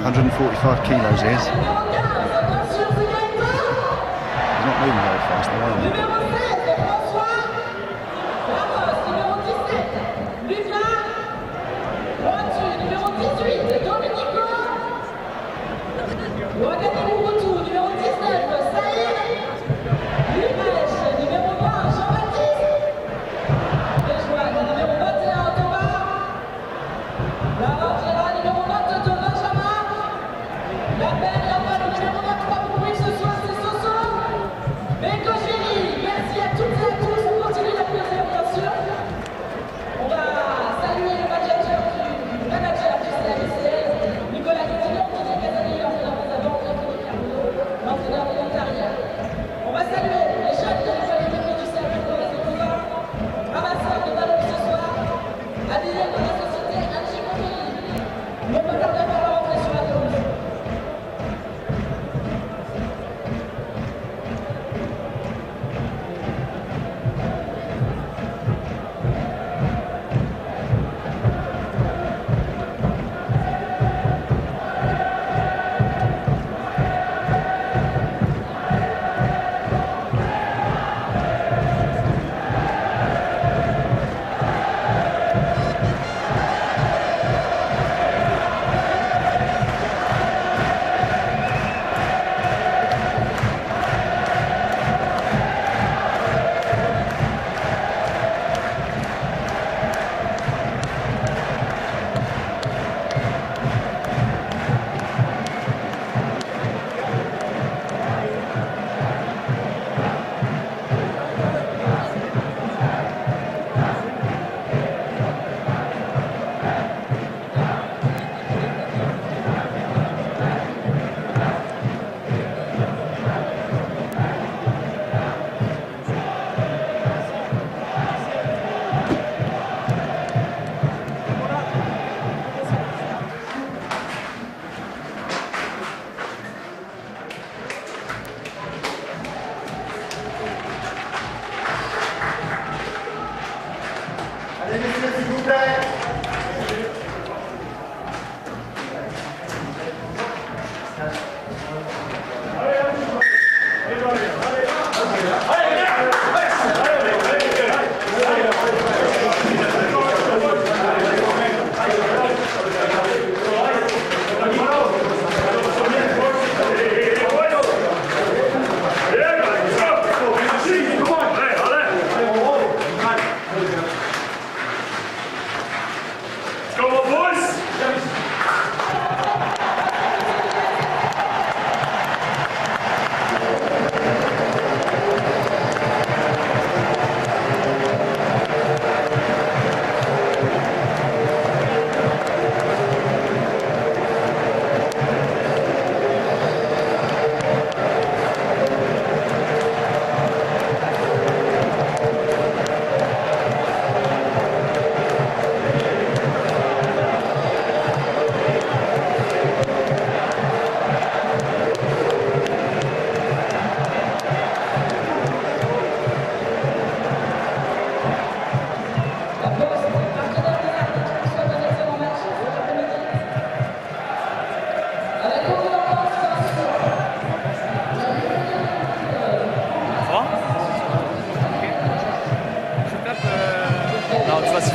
145 kilos he is. He's not moving very fast, though,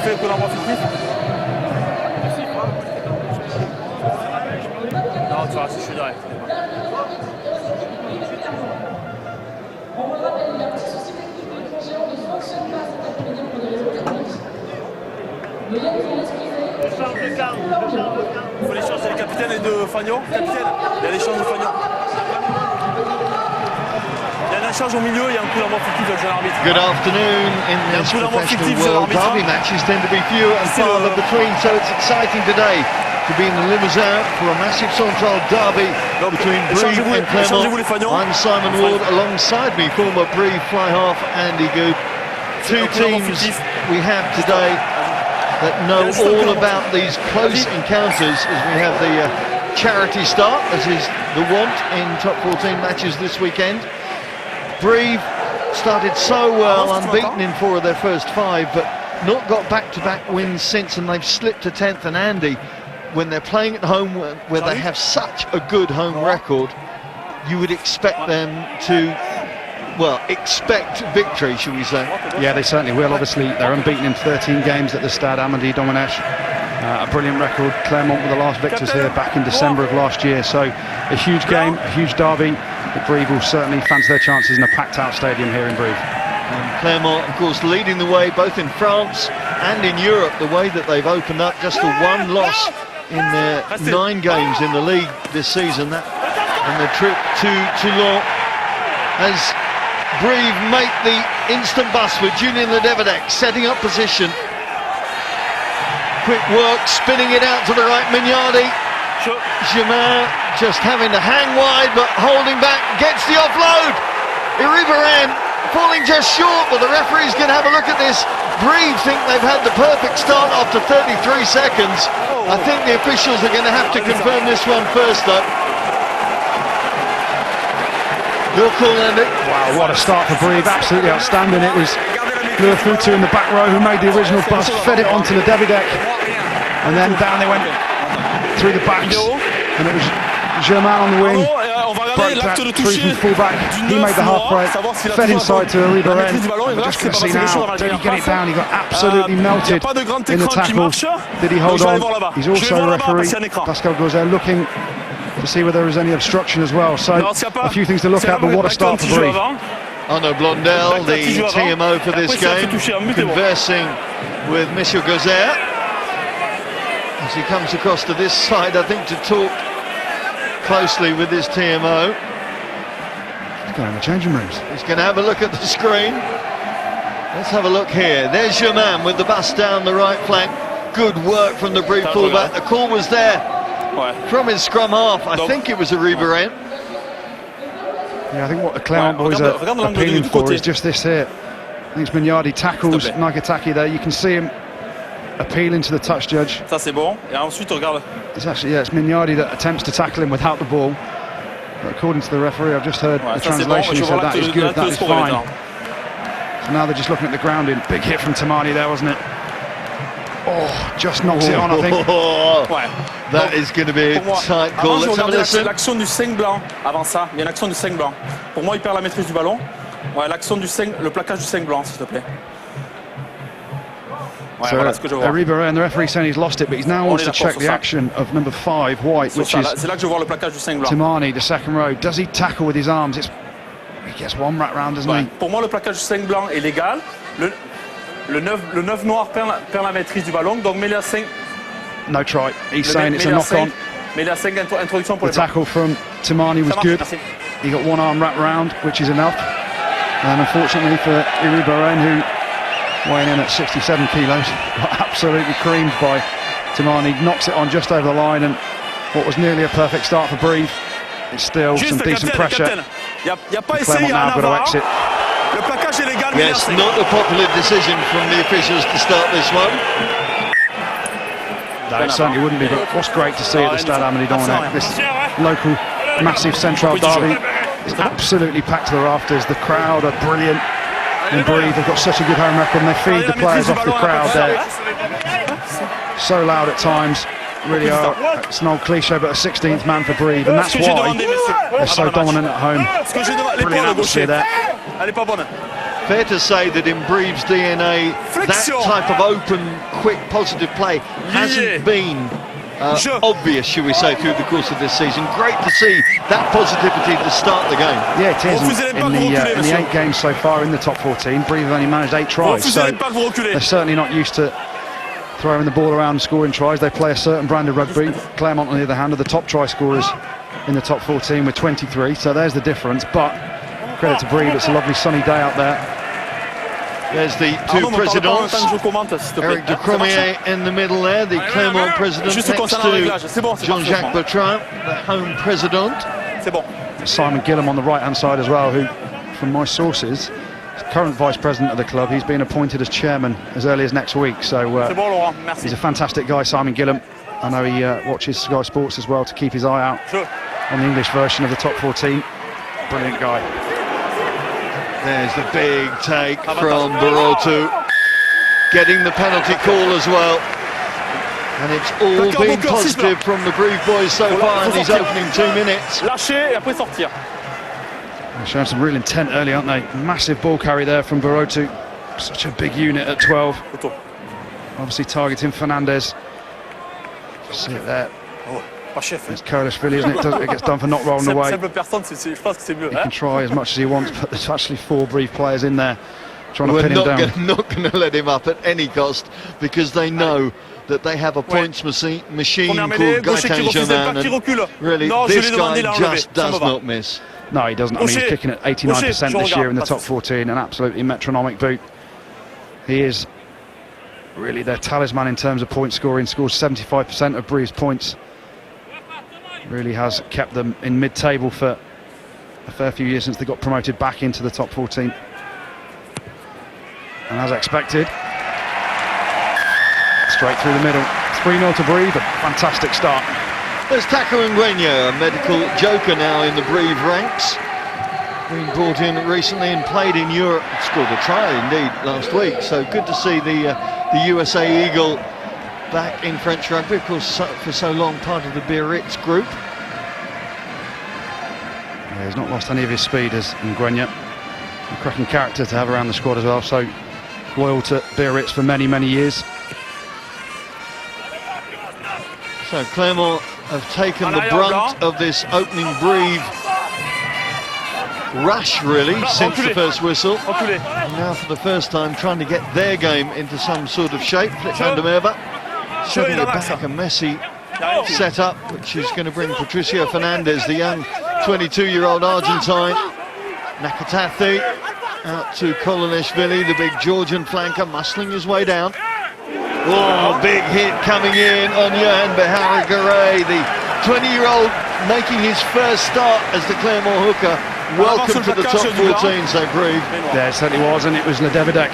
fait le Clermont fictif? Non, tu vas, je suis direct. On me rappelle, il y a un petit souci technique, l'écran géant ne fonctionne pas cet après-midi pour des raisons techniques. Veuillez nous en excuser. Il faut l'échange de capitaine et de Fagnon. Capitaine, il y a l'échange de Fagnon. Il y a un échange au milieu, il y a un Clermont fictif avec l'arbitre. Good afternoon. In this professional world, derby matches tend to be few and far between, so it's exciting today to be in the Limousin for a massive central derby between Brive and Clermont. I'm Simon Ward, alongside me, former Brive fly half Andy Good. Two teams we have today that know all about these close encounters as we have the charity start, as is the want in top 14 matches this weekend. Brive started so well, unbeaten in 4 of their first 5, but not got back-to-back wins since, and they've slipped to 10th. And Andy, when they're playing at home, where they have such a good home record, you would expect them to, well, expect victory, should we say? Yeah, they certainly will. Obviously, they're unbeaten in 13 games at the Stade Amédée Domenech. A brilliant record. Clermont were the last victors here back in December of last year. So a huge game, a huge derby. But Brive will certainly fancy their chances in a packed-out stadium here in Brive. And Clermont, of course, leading the way both in France and in Europe. The way that they've opened up, just a one loss in their 9 games in the league this season. That and the trip to Toulon as Brive make the instant bust with Julien Ledevedec setting up position. Quick work, spinning it out to the right, Mignardi. Germain just having to hang wide, but holding back, gets the offload. Iribarren falling just short, but the referee's going to have a look at this. Brive think they've had the perfect start after 33 seconds. I think the officials are going to have to confirm this one first, though. Wow, what a start for Brive, absolutely outstanding. It was Lefutu in the back row who made the original bust, fed it onto the Ledevedec, and then down they went through the backs, and it was Germain on the wing, broke that through from full-back, he made the half break, fed inside to Iribarren, and just couldn't see now, did he get it down? He got absolutely melted in the tackle. Did he hold on? He's also a referee, Pascal Gauzet, looking to see whether there was any obstruction as well. So a few things to look at, but what a start for Brive. Arnaud Blondel, the TMO for this game, conversing with Michel Gauzet as he comes across to this side, I think, to talk closely with his TMO. He's going in the changing rooms. He's going to have a look at the screen. Let's have a look here. There's Germain with the bust down the right flank. Good work from the Brive fullback. The call was there from his scrum half. I think it was Iribarren. Yeah, I think what the Clermont boys are appealing for is just this here. I think it's Mignardi tackles Nagataki there. You can see him appealing to the touch judge. Ça c'est bon. Et ensuite regarde. It's actually, yeah, it's Mignardi that attempts to tackle him without the ball. But according to the referee, I've just heard the translation, he said that is good, that is fine. So now they're just looking at the grounding. Big hit from Tamani there, wasn't it? Oh, just knocks it on, I think. That is going to be a tight call. Let's have a listen. L'action du 5 blanc, avant ça, il y a une action du 5 blanc. Pour moi, il perd la maîtrise du ballon. Ouais, l'action du 5, le plaquage du 5 blanc, s'il te plaît. Ouais, so voilà ce que je vois. Iribarren, the referee saying he's lost it, but he's now wants to check the action of number 5, White, which is c'est là que je vois le plaquage du 5 blanc. Tamani, the second row. Does he tackle with his arms? He gets one wrap round, doesn't he? Pour moi, le plaquage du 5 blanc est légal. Le 9 noir perd la maîtrise du ballon, donc mets-le à 5. No try. He's saying it's a knock-on. Mets-le à 5 introduction pour the tackle from Tamani was good. He got one arm wrapped round, which is enough. And unfortunately for Iribarren, who weighing in at 67 kilos, got absolutely creamed by Tamani, knocks it on just over the line, and what was nearly a perfect start for Brive, it's still some decent pressure. Clermont now got to exit. Yes, not a popular decision from the officials to start this one. No, it certainly wouldn't be, but what's great to see at the Stade Amédée Domenech, this local massive central derby is absolutely packed to the rafters. The crowd are brilliant in Brive. They've got such a good home record, and they feed the players off the crowd there. So loud at times, really are. It's an old cliche, but a 16th man for Brive, and that's why they're so dominant at home. Brilliant atmosphere there. Fair to say that in Brive's DNA, that type of open, quick, positive play hasn't been obvious, shall we say, through the course of this season. Great to see that positivity to start the game. Yeah, it is. In the 8 games so far in the top 14, Brive have only managed 8 tries, so they're certainly not used to throwing the ball around and scoring tries. They play a certain brand of rugby. Clermont, on the other hand, are the top try scorers in the top 14 with 23, so there's the difference. But credit to Brive, it's a lovely sunny day out there. There's the two presidents, Eric de Cromier in the middle there, the Clermont president, next to Jean-Jacques Bertrand, the home president. Simon Gillam on the right-hand side as well, who, from my sources, is current vice president of the club. He's been appointed as chairman as early as next week, so he's a fantastic guy, Simon Gillam. I know he watches Sky Sports as well to keep his eye out on the English version of the top 14. Brilliant guy. There's the big take from Barotu, getting the penalty call as well. And it's all been positive from the Brive boys so far in these opening 2 minutes. Lâcher et après sortir. They're showing some real intent early, aren't they? Massive ball carry there from Barotu. Such a big unit at 12. Obviously targeting Fernandez. See it there. It's Koulashvili, isn't it? It gets done for not rolling away. He can try as much as he wants, but there's actually 4 Brive players in there trying to pin him down. We're not going to let him up at any cost, because they know that they have a points machine called Gaëtan Germain, and really this guy just does not miss. No, he doesn't. I mean, he's kicking at 89% this year in the top 14, an absolutely metronomic boot. He is really their talisman in terms of point scoring. Scores 75% of Brive's points. Really has kept them in mid-table for a fair few years since they got promoted back into the top 14. And as expected, straight through the middle. 3-0 to Brive, a fantastic start. There's Taco Nguenya, a medical joker now in the Brive ranks. Been brought in recently and played in Europe. Scored a try indeed last week. So good to see the USA Eagle back in French rugby. Of course, for so long part of the Biarritz group. Yeah, he's not lost any of his speed as Nguenya. A cracking character to have around the squad as well. So loyal to Biarritz for many, many years. So Clermont have taken the brunt of this opening Brive rush, really, since the first whistle. And now for the first time trying to get their game into some sort of shape. Flip van der Merwe shoving it back, a messy setup, which is going to bring Patricio Fernandez, the young 22-year-old Argentine. Nakatathi out to Koulashvili, the big Georgian flanker, muscling his way down. Oh, big hit coming in on Johan Behari-Garay, the 20-year-old making his first start as the Clermont hooker. Welcome to the top 14, so Brive. Yeah, it certainly was, and it was Ledevidek.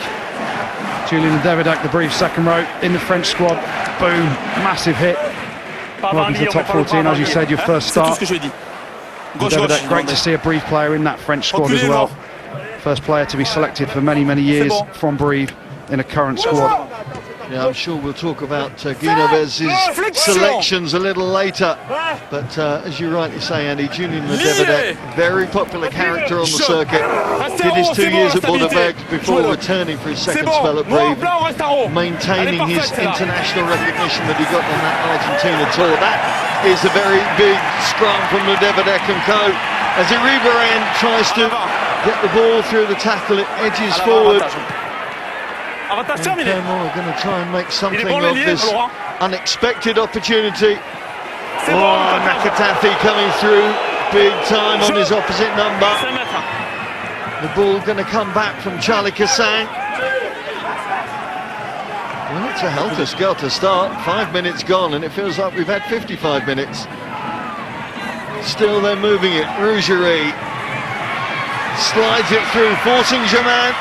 Julian Ledevidek, the Brive second row, in the French squad. Boom, massive hit. Welcome to the top 14, as you said, your first start. Ledevidek, great to see a Brive player in that French squad as well. First player to be selected for many, many years from Brive in a current squad. Yeah, I'm sure we'll talk about Guinovez's selections a little later. But as you rightly say, Andy, Julian Ledevidek, very popular character on the circuit. Did his 2 years at Bordeaux before returning for his second spell at Brive, maintaining his international recognition that he got on that Argentina tour. That is a very big scrum from Ledevidek and co. As Iribarren tries to get the ball through the tackle, it edges forward. And Clermont are going to try and make something of this unexpected opportunity. Oh, Nakatathi coming through big time on his opposite number. The ball going to come back from Charlie Cassang. Well, it's a helter-skelter start. 5 minutes gone, and it feels like we've had 55 minutes. Still they're moving it. Rougerie slides it through, forcing Germain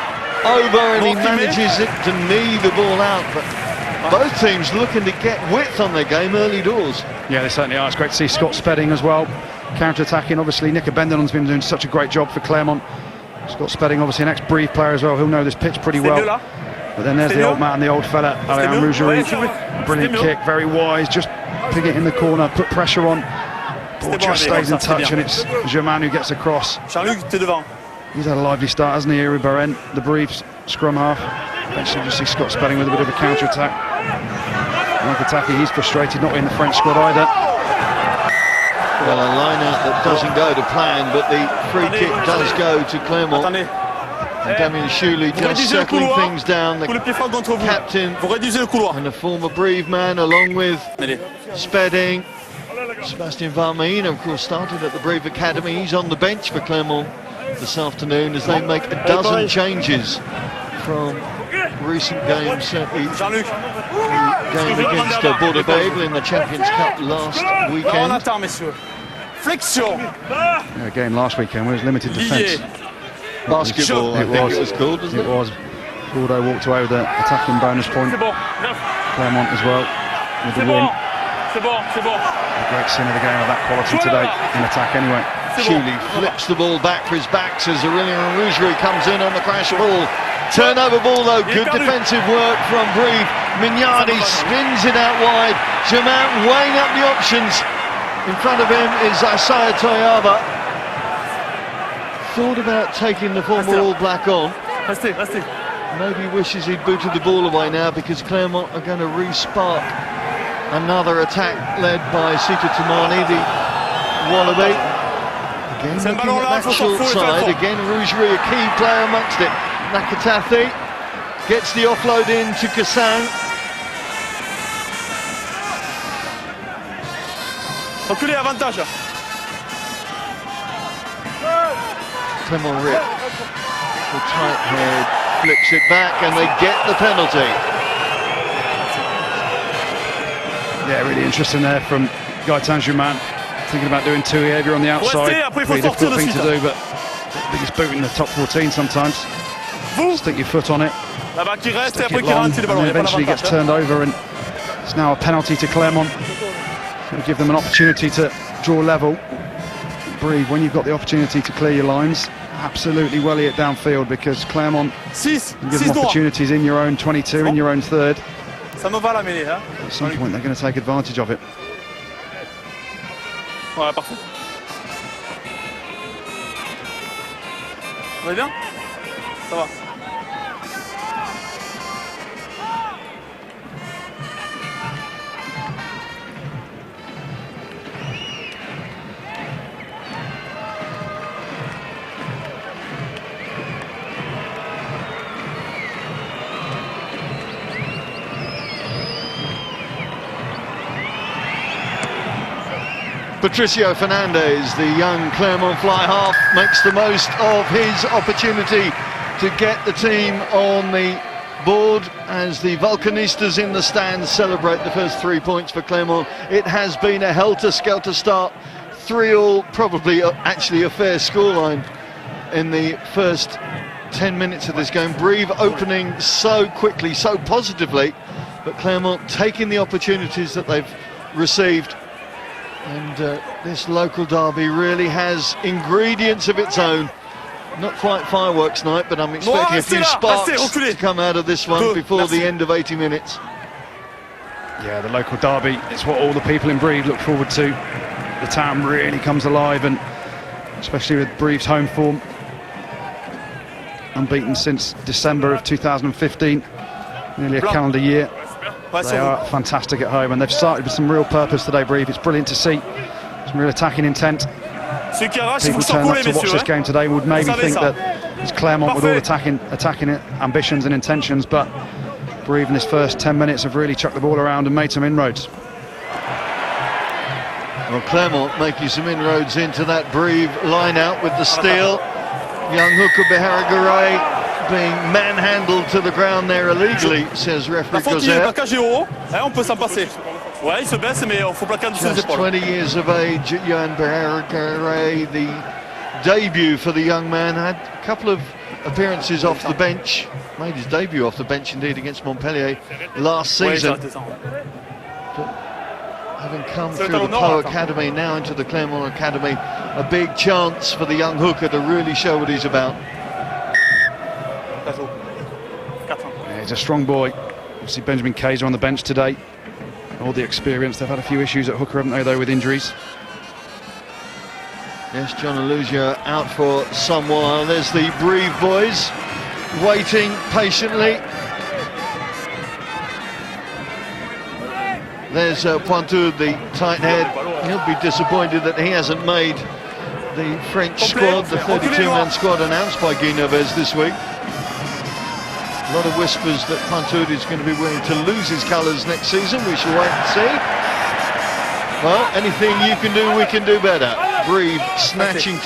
over, and he manages it to knee the ball out. But both teams looking to get width on their game early doors. Yeah, they certainly are. It's great to see Scott Spedding as well, counter-attacking. Obviously, Nick Bendelon's been doing such a great job for Clermont. Scott Spedding, obviously an ex-Brive player as well. He'll know this pitch pretty well. But then there's the old man, the old fella, Alain Rougerie. Brilliant kick, very wise. Just pig it in the corner, put pressure on. Ball just stays in touch, and it's Germain who gets across. He's had a lively start, hasn't he, Iribarren, the Brive scrum half. Eventually you see Scott Spedding with a bit of a counter-attack. Nakataki, he's frustrated, not in the French squad either. Well, a line-out that doesn't go to plan, but the free kick does go to Clermont. And Damien Chouli just settling things down, the captain and a former Brive man, along with Spedding. Sebastian Varmein, of course, started at the Brive Academy. He's on the bench for Clermont this afternoon as they make a dozen changes from recent games. Certainly the game against Bordeaux in the Champions Cup last weekend. Yeah, game last weekend was limited defence. Basketball, I think it was called, wasn't it? It was. Bordeaux walked away with an attacking bonus point. Clermont as well with the win. A great scene of the game of that quality today in attack anyway. Chouli flips the ball back for his backs as Aurélien Rougerie comes in on the crash ball. Turnover ball though, good defensive work from Brive. Mignardi spins it out wide. Germain weighing up the options. In front of him is Isaiah Toyaba. Thought about taking the former All Black on. Maybe wishes he'd booted the ball away now, because Clermont are going to re-spark another attack led by Sita Tamani, the Wallaby. Again looking at that short side. Again Rougerie, a key player amongst it. Nakatathi gets the offload in to Kassan. Reculez, avantage. Clermont Rip, the tight head, flips it back, and they get the penalty. Yeah, really interesting there from Gaëtan Germain, thinking about doing two behaviour on the outside. Pretty difficult thing to do, but biggest boot in the top 14 sometimes. Stick your foot on it, stick it long, and then eventually gets turned over, and it's now a penalty to Clermont. It's going to give them an opportunity to draw level. Brive, when you've got the opportunity to clear your lines, absolutely welly it downfield, because Clermont give them opportunities in your own 22, in your own third. At some point they're going to take advantage of it. Ouais, parfait. On est bien? Ça va. Patricio Fernandez, the young Clermont fly half, makes the most of his opportunity to get the team on the board as the Vulcanistas in the stands celebrate the first 3 points for Clermont. It has been a helter-skelter start, 3-all, probably actually a fair scoreline in the first 10 minutes of this game. Brive opening so quickly, so positively, but Clermont taking the opportunities that they've received. And this local derby really has ingredients of its own. Not quite fireworks night, but I'm expecting a few sparks to come out of this one before the end of 80 minutes. Yeah, the local derby, it's what all the people in Brive look forward to. The town really comes alive, and especially with Brive's home form. Unbeaten since December of 2015, nearly a calendar year. They are fantastic at home, and they've started with some real purpose today, Brive. It's brilliant to see some real attacking intent. People turn up to watch this game today would maybe think that it's Clermont with all attacking ambitions and intentions, but Brive in this first 10 minutes have really chucked the ball around and made some inroads. Well, Clermont making some inroads into that Brive line-out with the steal. Young hooker Beharagaray being manhandled to the ground there illegally, says referee Gauzer. Just 20 years of age, Yohan Beharagaray, the debut for the young man, had a couple of appearances off the bench, made his debut off the bench indeed against Montpellier last season. But having come through the Pau Academy, now into the Clermont Academy, a big chance for the young hooker to really show what he's about. Yeah, he's a strong boy. Obviously Benjamin Kayser on the bench today. All the experience. They've had a few issues at hooker, haven't they, though, with injuries? Yes, John Alusia out for some while. There's the Brive boys waiting patiently. There's Pointu, the tight head. He'll be disappointed that he hasn't made the French squad, the 32-man squad announced by Guy Neves this week. A lot of whispers that Pointu is going to be willing to lose his colours next season. We shall wait and see. Well, anything you can do, we can do better. Brive snatching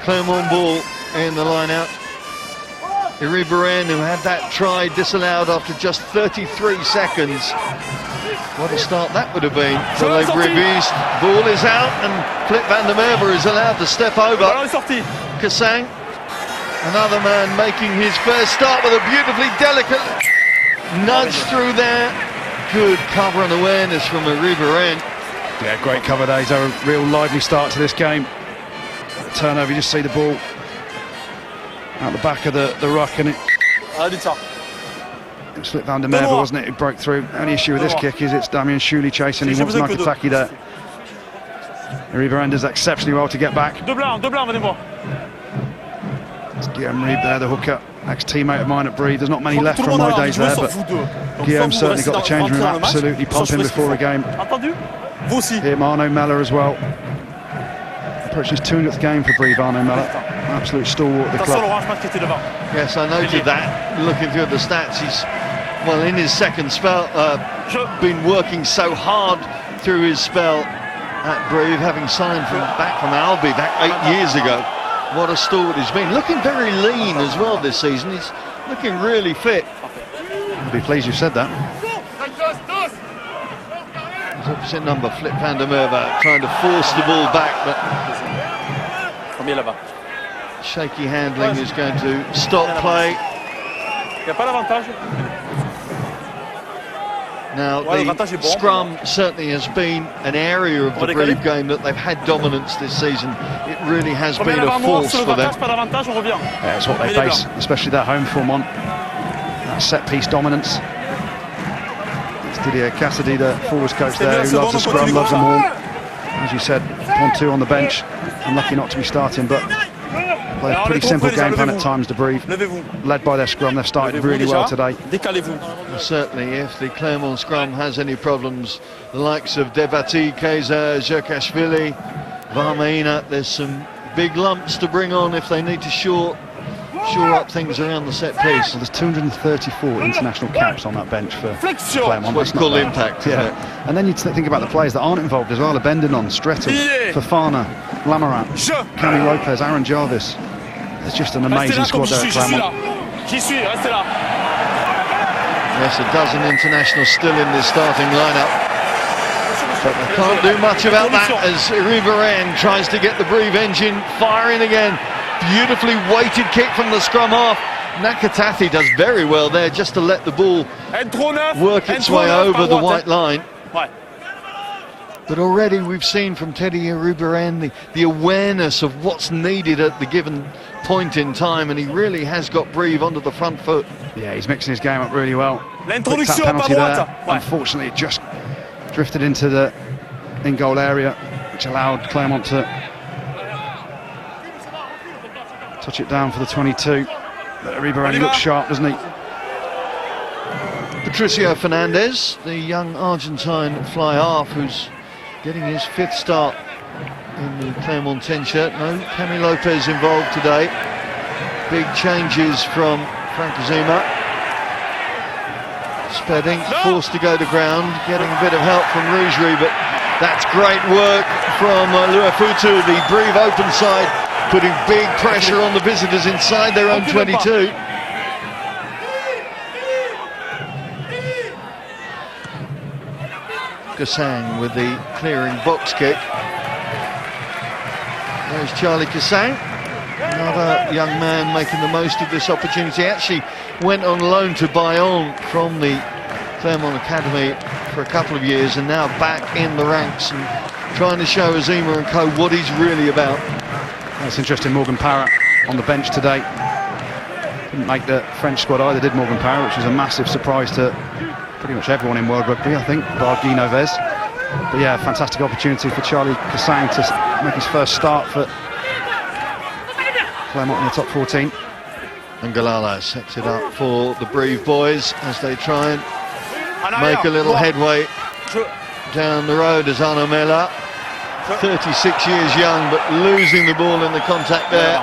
Clermont ball in the line-out. Iribarren, who had that try disallowed after just 33 seconds. What a start that would have been for Les Brivistes. Ball is out, and Flip van der Merwe is allowed to step over. Kassan, another man making his first start with a beautifully delicate nudge through there. Good cover and awareness from Iribarren. Yeah, great cover there. He's had a real lively start to this game. Turnover, you just see the ball out the back of the ruck, and it It was Flip van der Merwe, wasn't it, who broke through. Only issue with this kick is it's Damien Shuley chasing. He wants Nakataki there. Ribe renders exceptionally well to get back. It's Guillaume Ribe there, the hooker. Ex-teammate of mine at Brive. There's not many left from my days there, but Guillaume certainly got the change room absolutely pumping before the game. Here, Arnaud Meller as well. Approaching his 200th game for Brive, Arnaud Meller. Absolute stalwart of the club. Yes, I noted that. Looking through the stats, he's, well, in his second spell, been working so hard through his spell at Brive, having signed back from Albi back 8 years ago. What a stalwart he's been. Looking very lean as well this season. He's looking really fit. I'll be pleased you said that. His opposite number, Flip van der Merwe, trying to force the ball back, but shaky handling is going to stop play. Now, the scrum certainly has been an area of the Brive game that they've had dominance this season. It really has been a force for them. Yeah, it's what they base, especially their home form on. That set-piece dominance. It's Didier Cassidy, the forwards coach there, who loves the scrum, loves them all. As you said, Pontou on the bench. Unlucky not to be starting, but play a pretty simple game plan at times, de Brive. Led by their scrum, they've started really well today. Certainly, if the Clermont scrum has any problems, the likes of Debati, Kaiser, Zerkashvili, Varmeina, there's some big lumps to bring on if they need to shore up things around the set piece. Well, there's 234 international caps on that bench for Clermont. What's called impact, yeah. And then you think about the players that aren't involved as well: Abendanon, Stretton, Fofana, Lamarat, Camille Lopez, Aaron Jarvis. It's just an amazing squad there at Clermont. Yes, a dozen internationals still in this starting lineup. But they can't do much about that as Riveraine tries to get the Brive engine firing again. Beautifully weighted kick from the scrum half. Nakataki does very well there just to let the ball work its way over the white line. But already we've seen from Teddy Riveraine the awareness of what's needed at the given point in time, and he really has got Brive onto the front foot. Yeah, he's mixing his game up really well. Quick tap penalty there. Unfortunately, it just drifted into the in-goal area, which allowed Clermont to touch it down for the 22. Ribéry looks sharp, doesn't he? Patricio Fernandez, the young Argentine fly-half who's getting his 5th start in the Clermont 10 shirt. No, Camille Lopez involved today. Big changes from Frank Zuma. Spedding forced to go to ground, getting a bit of help from Rougerie, but that's great work from Luafutu, the Brive open side, putting big pressure on the visitors inside their own 22. Kassang with the clearing box kick. There's Charlie Kassang, another young man making the most of this opportunity. Actually went on loan to Bayonne from the Clermont Academy for a couple of years, and now back in the ranks and trying to show Azima and co what he's really about. That's interesting. Morgan Parra on the bench today. Didn't make the French squad either, did Morgan Parra, which was a massive surprise to pretty much everyone in World Rugby, I think, bar Guy Novez. But yeah, fantastic opportunity for Charlie Kassang to make his first start for Clermont in the top 14. And Galala sets it up for the Brive boys as they try and make a little headway down the road as Arnaud Meller, 36 years young, but losing the ball in the contact there.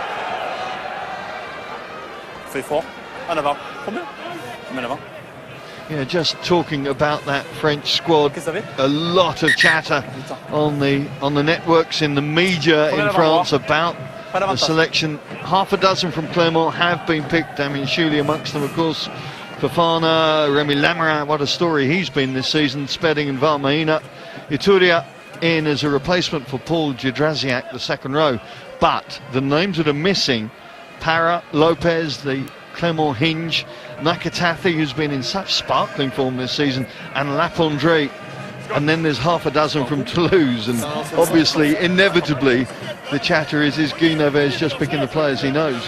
Yeah, just talking about that French squad, a lot of chatter on the networks, in the media in France about the selection. Half a dozen from Clermont have been picked. Damien Shuley amongst them, of course. Fofana, Remy Lamarin, what a story he's been this season. Spedding and Varmeina. Ituria in as a replacement for Paul Jadraziak, the second row. But the names that are missing, Parra, Lopez, the Clermont hinge, Nakatathi, who's been in such sparkling form this season, and Lapondre. And then there's half a dozen from Toulouse, and obviously, inevitably, the chatter is Guy Novez just picking the players he knows.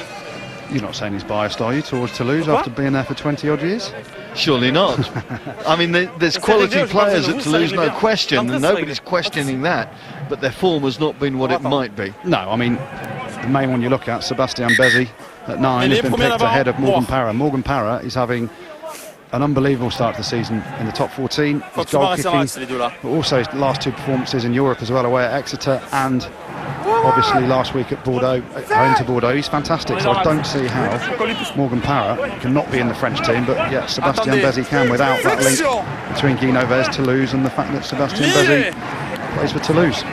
You're not saying he's biased, are you, towards Toulouse after being there for 20 odd years? Surely not. I mean, there's quality players at Toulouse, no question, and nobody's questioning that, but their form has not been what it might be. No, I mean, the main one you look at, Sebastian Bezzi at 9 has been picked ahead of Morgan Parra. Morgan Parra is having an unbelievable start to the season in the top 14. His goal kicking, but also his last 2 performances in Europe as well, away at Exeter and obviously last week at Bordeaux, home to Bordeaux. He's fantastic, so I don't see how Morgan Parra cannot be in the French team, but yet Sebastian Bezzi can, without that link between Guy Novès, Toulouse, and the fact that Sebastian Bezzi plays for Toulouse.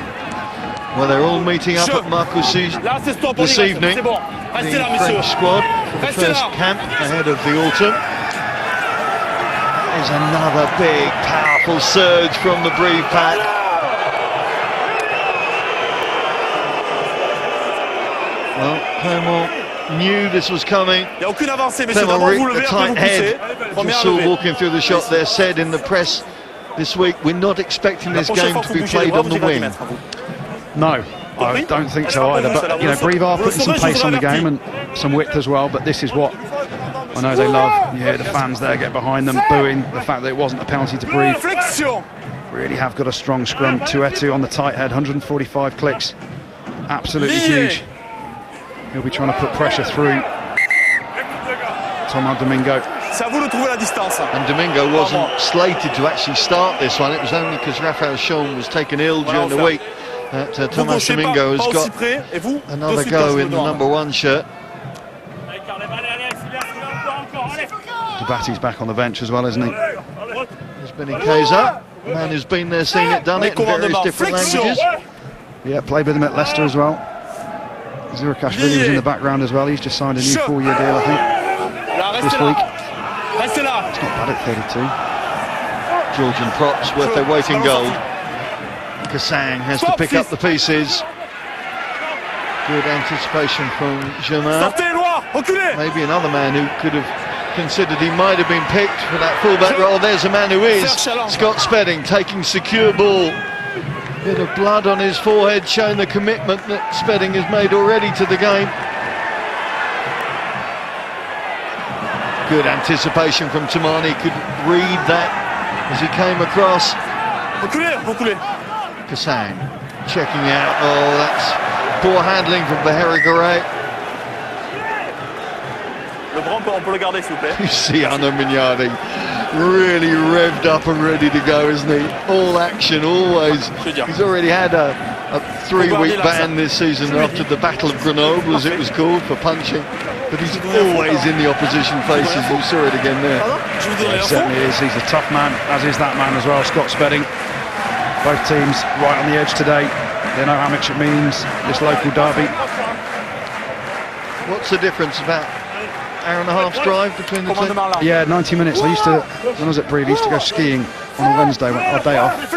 Well, they're all meeting up at Marcoussis this evening, the French squad for the first camp ahead of the autumn. There's another big, powerful surge from the Brive pack. Well, Clermont knew this was coming. Clermont a tight head. You saw walking through the shot there, said in the press this week, we're not expecting this game to be played on the wing. No, I don't think so either, but you know, Brive are putting some pace on the game and some width as well, but this is what I know they love. You hear the fans there get behind them, booing the fact that it wasn't a penalty to Brive. Really have got a strong scrum. Tuetu on the tight head, 145 clicks, absolutely huge. He'll be trying to put pressure through Thomas Domingo. And Domingo wasn't slated to actually start this one. It was only because Raphael Chon was taken ill during the week that Thomas Domingo has got another go in the number 1 shirt. Debati's back on the bench as well, isn't he? There's Benny Kaiser, a man who's been there, seen it, done it in various different languages. Yeah, played with him at Leicester as well. Zirikashvili was in the background as well. He's just signed a new 4-year deal, I think, this week. It's not bad at 32. Georgian props worth their weight in gold. Kassang has to pick up the pieces. Good anticipation from Germain. Maybe another man who could have considered he might have been picked for that fullback role. There's a man who is. Scott Spedding taking secure ball. Bit of blood on his forehead, showing the commitment that Spedding has made already to the game. Good anticipation from Tamani, could read that as he came across. Kassang checking out. Oh, that's poor handling from Baheri Garay. You see Arnaud Mignardi really revved up and ready to go, isn't he? All action, always. He's already had a 3-week ban this season after the Battle of Grenoble, as it was called, for punching. But he's always in the opposition faces. You saw it again there. He certainly is. He's a tough man, as is that man as well, Scott Spedding. Both teams right on the edge today. They know how much it means, this local derby. What's the difference, about hour and a half's drive between the two? Yeah, 90 minutes. I used to, when I was at Brive, I used to go skiing on a Wednesday, our day off. At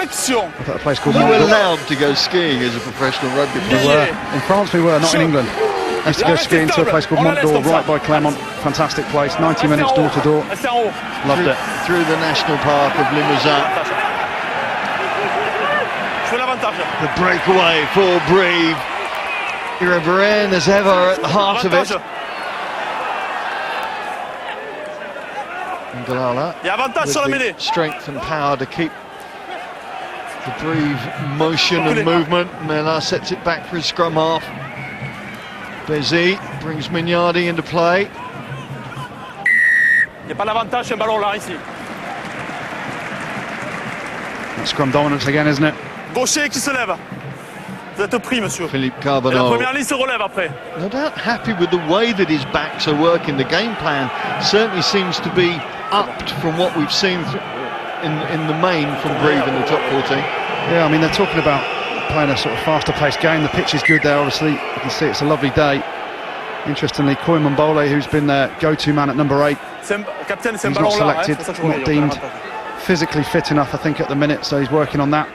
a place called You were allowed to go skiing as a professional rugby player? We were. In France we were, not in England. I used to go skiing to a place called Mont d'Or, right by Clermont. Fantastic place, 90 minutes door to door. Loved it. Through the national park of Limousin. The breakaway for Brive. Irreverent as ever at the heart of it. And Galala with the strength and power to keep the Brive motion and movement. Mela sets it back for his scrum half. Bezzi brings Mignardi into play. That's scrum dominance again, isn't it? Gaucher qui se lève. Vous êtes pris, monsieur. Philippe Et la Carbonneau. première ligne se relève après. No doubt happy with the way that his backs are working. The game plan certainly seems to be upped from what we've seen in the main from Brive in the top 14. Yeah, I mean, they're talking about playing a sort of faster paced game. The pitch is good there, obviously. You can see it's a lovely day. Interestingly, Koy Mbole, who's been their go-to man at number 8, he's not selected, not deemed physically fit enough, I think, at the minute, so he's working on that.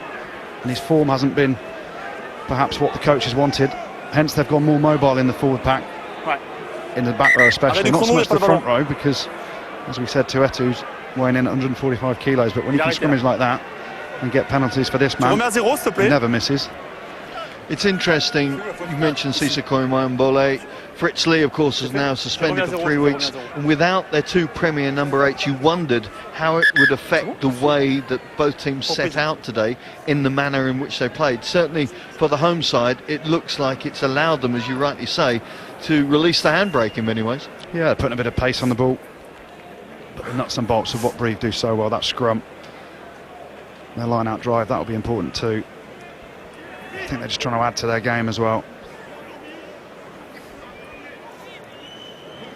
And his form hasn't been perhaps what the coaches wanted. Hence, they've gone more mobile in the forward pack, in the back row especially. Not so much the front row, because, as we said, Tuetu's weighing in at 145 kilos, but when you can scrimmage like that and get penalties for this man, he never misses. It's interesting, you mentioned Sissoko Mbole. Fritz Lee, of course, is now suspended for 3 weeks. And without their two Premier number 8s, you wondered how it would affect the way that both teams set out today in the manner in which they played. Certainly for the home side, it looks like it's allowed them, as you rightly say, to release the handbrake in many ways. Yeah, they're putting a bit of pace on the ball. But the nuts and bolts of what Brive do so well, that scrum. Their line-out drive, that'll be important too. I think they're just trying to add to their game as well.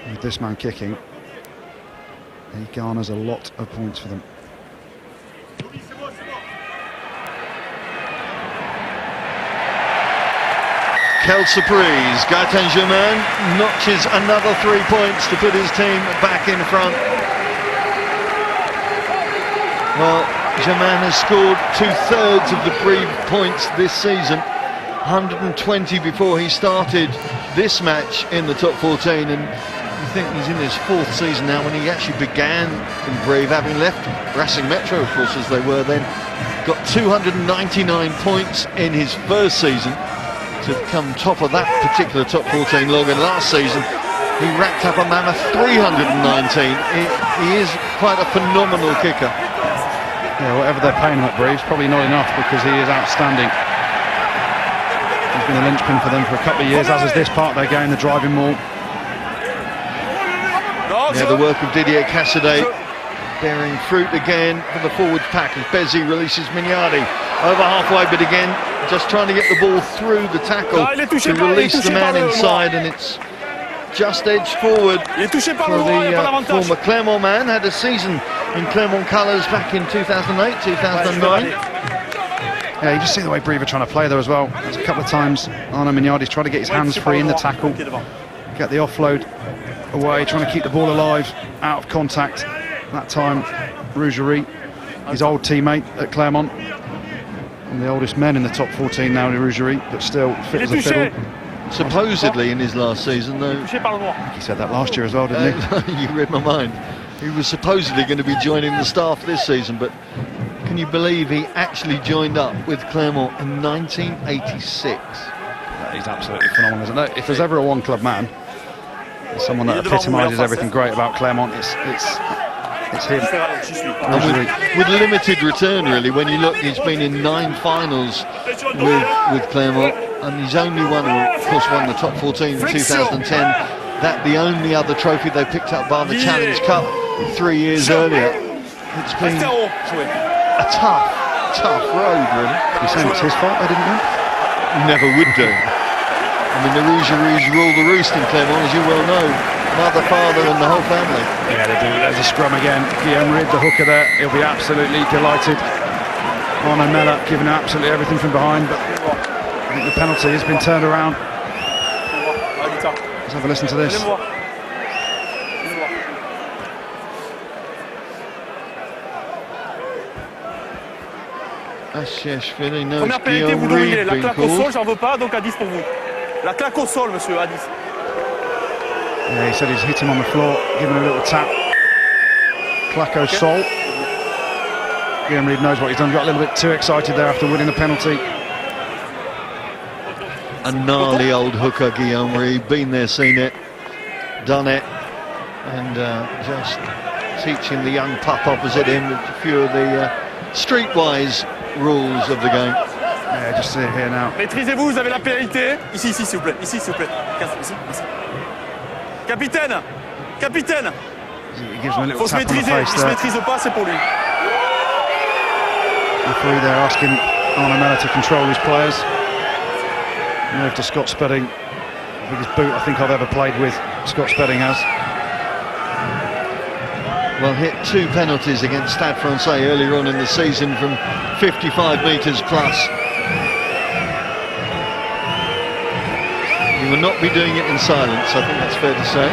With this man kicking, he garners a lot of points for them. Quelle surprise, Gaëtan Germain notches another 3 points to put his team back in front. Well, Germain has scored 2/3 of the Brive points this season, 120 before he started this match in the top 14, and you think he's in his 4th season now. When he actually began in Brive, having left Racing Metro, of course, as they were then, got 299 points in his 1st season to come top of that particular top 14 log, and last season he racked up a mammoth 319. He is quite a phenomenal kicker. Yeah, whatever they're paying him at Brive, probably not enough, because he is outstanding. He's been a linchpin for them for a couple of years, as is this part of their game, the driving maul. Yeah, the work of Didier Cassaday bearing fruit again for the forwards pack as Bezzi releases Mignardi over halfway, but again just trying to get the ball through the tackle to release the man inside, and it's just edged forward for the former Clermont man. Had a season in Clermont colours back in 2008, 2009. Yeah, you just see the way Brive are trying to play there as well. There's a couple of times Arnaud Mignardi's trying to get his hands free in the tackle, get the offload away, trying to keep the ball alive, out of contact. That time, Rougerie, his old teammate at Clermont, and the oldest men in the top 14 now in Rougerie, but still fit as a fiddle. Supposedly in his last season, though. He said that last year as well, didn't he? You read my mind. He was supposedly going to be joining the staff this season, but can you believe he actually joined up with Clermont in 1986? He's absolutely phenomenal, isn't he? If there's ever a one-club man, someone that epitomises everything great about Clermont, it's him. And with limited return, really. When you look, he's been in 9 finals with Clermont, and he's only won, of course, won the top 14 in 2010. That the only other trophy they picked up bar the Challenge Cup 3 years earlier. It's been a tough road, really. You're saying it's his fault they didn't win? Never would do. I mean, the Rougeries rule the roost in Clermont, as you well know. Mother, father, and the whole family. Yeah, they do. There's a scrum again. Guillaume Reed, the hooker there, he'll be absolutely delighted. Arnaud Mella giving absolutely everything from behind, but I think the penalty has been turned around. Let's have a listen to this. Asheshvili knows Première pénalité, Guillaume vous dominez. Reed La being claque au sol, called. j'en veux pas, donc à 10 pour vous. La claque au sol, monsieur, à 10. Yeah, he said he's hit him on the floor, giving him a little tap. Claco Sol. Guillaume Reed knows what he's done. Got a little bit too excited there after winning the penalty. A gnarly old hooker, Guillaume Reed. Been there, seen it, done it, and just teaching the young pup opposite him a few of the streetwise rules of the game. Yeah, just see it here now. Maîtrisez-vous, vous avez la pénalité. Ici, s'il vous plaît. Ici, s'il vous plaît. Ici, ici. Capitaine. Capitaine. He gives him a little Faut se tap on the maîtriser. face Il se there. maîtrise pas, c'est pour lui. Referee there asking Arnaud Mella to control his players. Move to Scott Spedding. The biggest boot I think I've ever played with, Scott Spedding has. Well, hit 2 penalties against Stade Francais earlier on in the season from 55 metres plus. He will not be doing it in silence, I think that's fair to say.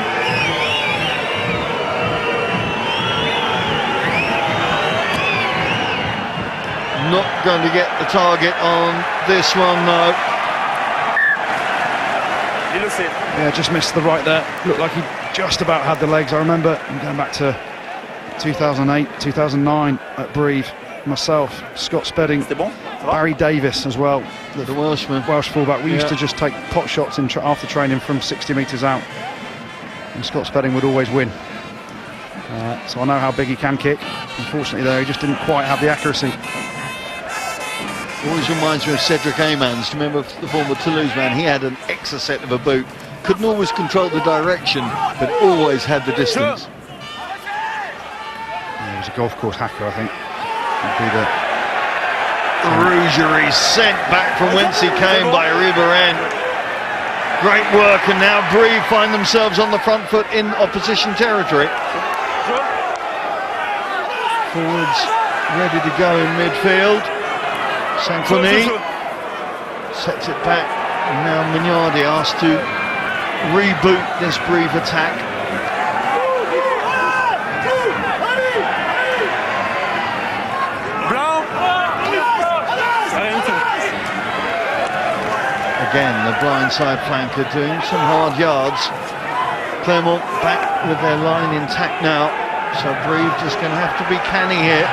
Not going to get the target on this one, no. Il le sait. Yeah, just missed the right there. Looked like he just about had the legs. I remember going back to 2008, 2009 at Brive. Myself, Scott Spedding, C'était bon? Barry Davis as well, The Welshman. Welsh fullback. We used Yeah. to just take pot shots after training from 60 metres out, and Scott Spedding would always win. So I know how big he can kick. Unfortunately though, he just didn't quite have the accuracy. Always reminds me of Cedric Amans. Do you remember the former Toulouse man? He had an extra set of a boot. Couldn't always control the direction, but always had the distance. He was a golf course hacker, I think. Would be the Rougerie sent back from whence he came by Ribéren. Great work, and now Brive find themselves on the front foot in opposition territory. Forwards ready to go in midfield. Sanconi sets it back, and now Mignardi asked to reboot this Brive attack. Again, the blindside flanker doing some hard yards. Clermont back with their line intact now, so Brive just going to have to be canny here.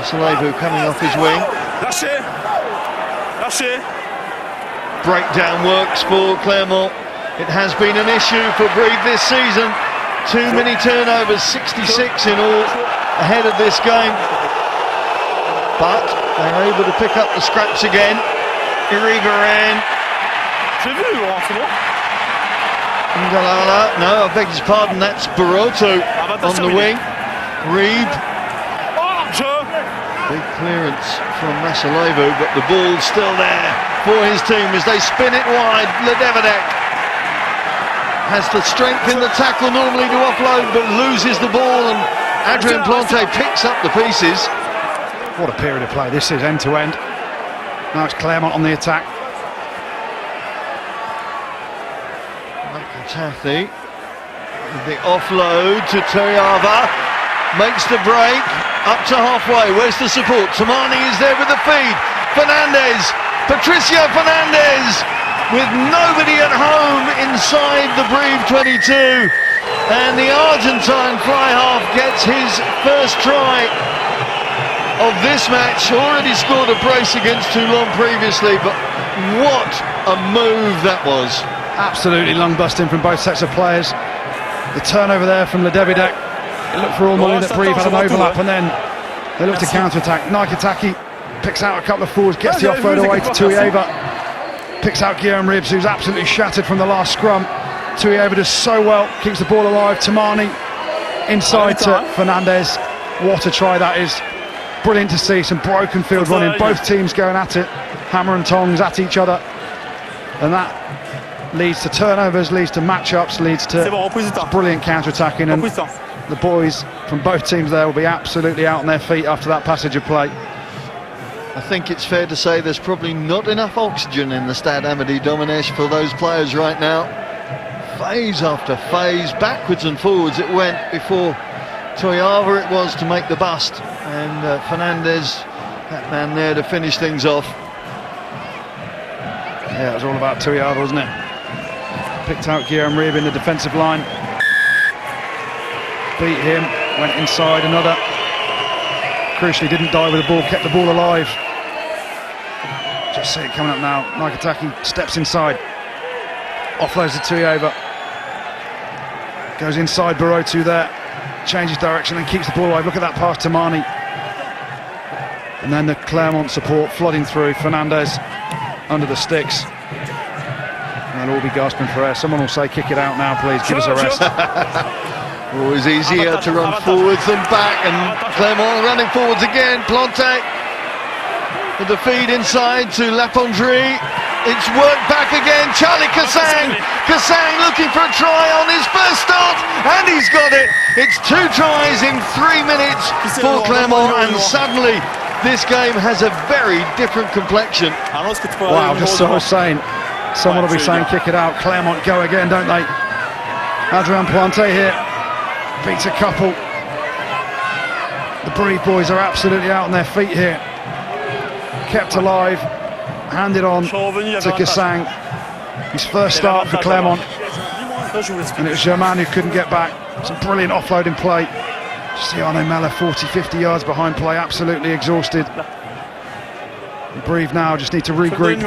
Salebu coming off his wing. Breakdown works for Clermont. It has been an issue for Brive this season. Too many turnovers, 66 in all ahead of this game. But they're able to pick up the scraps again. Ribéren. Ngalala, no, I beg his pardon, that's Baroto on the wing. Reed. Big clearance from Masalevu, but the ball's still there for his team as they spin it wide. Ledevidek has the strength in the tackle normally to offload, but loses the ball, and Adrien Plante picks up the pieces. What a period of play this is, end to end. Now it's Clermont on the attack. Tathi, the offload to Toyava, makes the break, up to halfway. Where's the support? Tamani is there with the feed. Fernandez, Patricio Fernandez, with nobody at home inside the Brive 22. And the Argentine fly half gets his first try of this match. Already scored a brace against Toulon previously, but what a move that was. Absolutely lung busting from both sets of players. The turnover there from Ledevidek. It looked for all money that Brive had an overlap, and then they looked to counter-attack. Naikataki picks out a couple of forwards, gets the offload away to Tuieva. Picks out Guillaume Ribs, who's absolutely shattered from the last scrum. Tuieva does so well, keeps the ball alive. Tamani inside to Fernandez. What a try that is. Brilliant to see some broken field running, both teams going at it, hammer and tongs at each other, and that leads to turnovers, leads to matchups, leads to brilliant counter-attacking, and the boys from both teams there will be absolutely out on their feet after that passage of play. I think it's fair to say there's probably not enough oxygen in the Stade Amédée Domenech for those players right now. Phase after phase, backwards and forwards it went before Toyava it was to make the bust, and Fernandez, that man there to finish things off. Yeah, it was all about Toyava, wasn't it? Picked out Guillaume Rib in the defensive line, beat him, went inside another. Crucially didn't die with the ball, kept the ball alive. Just see it coming up now. Naikataki steps inside, offloads to Toyava, goes inside Barotu there, changes direction and keeps the ball alive. Look at that pass to Mani. And then the Clermont support flooding through. Fernandez under the sticks. And they'll all be gasping for air. Someone will say, kick it out now, please, give us a rest. Always easier to run forwards than back, and Clermont running forwards again. Plante with the feed inside to Lapondry. It's worked back again. Charlie Kassang. Kassang looking for a try on his first start, and he's got it. It's 2 tries in 3 minutes for Clermont, and suddenly this game has a very different complexion. Wow, just so I was saying, someone will be saying kick it out. Clermont go again, don't they? Adrien Plante here beats a couple. The Brive boys are absolutely out on their feet here. Kept alive, handed on to Kassang. His first start for Clermont, and it was Germain who couldn't get back. Some brilliant offloading play. See Arnaud Mella 40-50 yards behind play, absolutely exhausted. Brive now just need to regroup.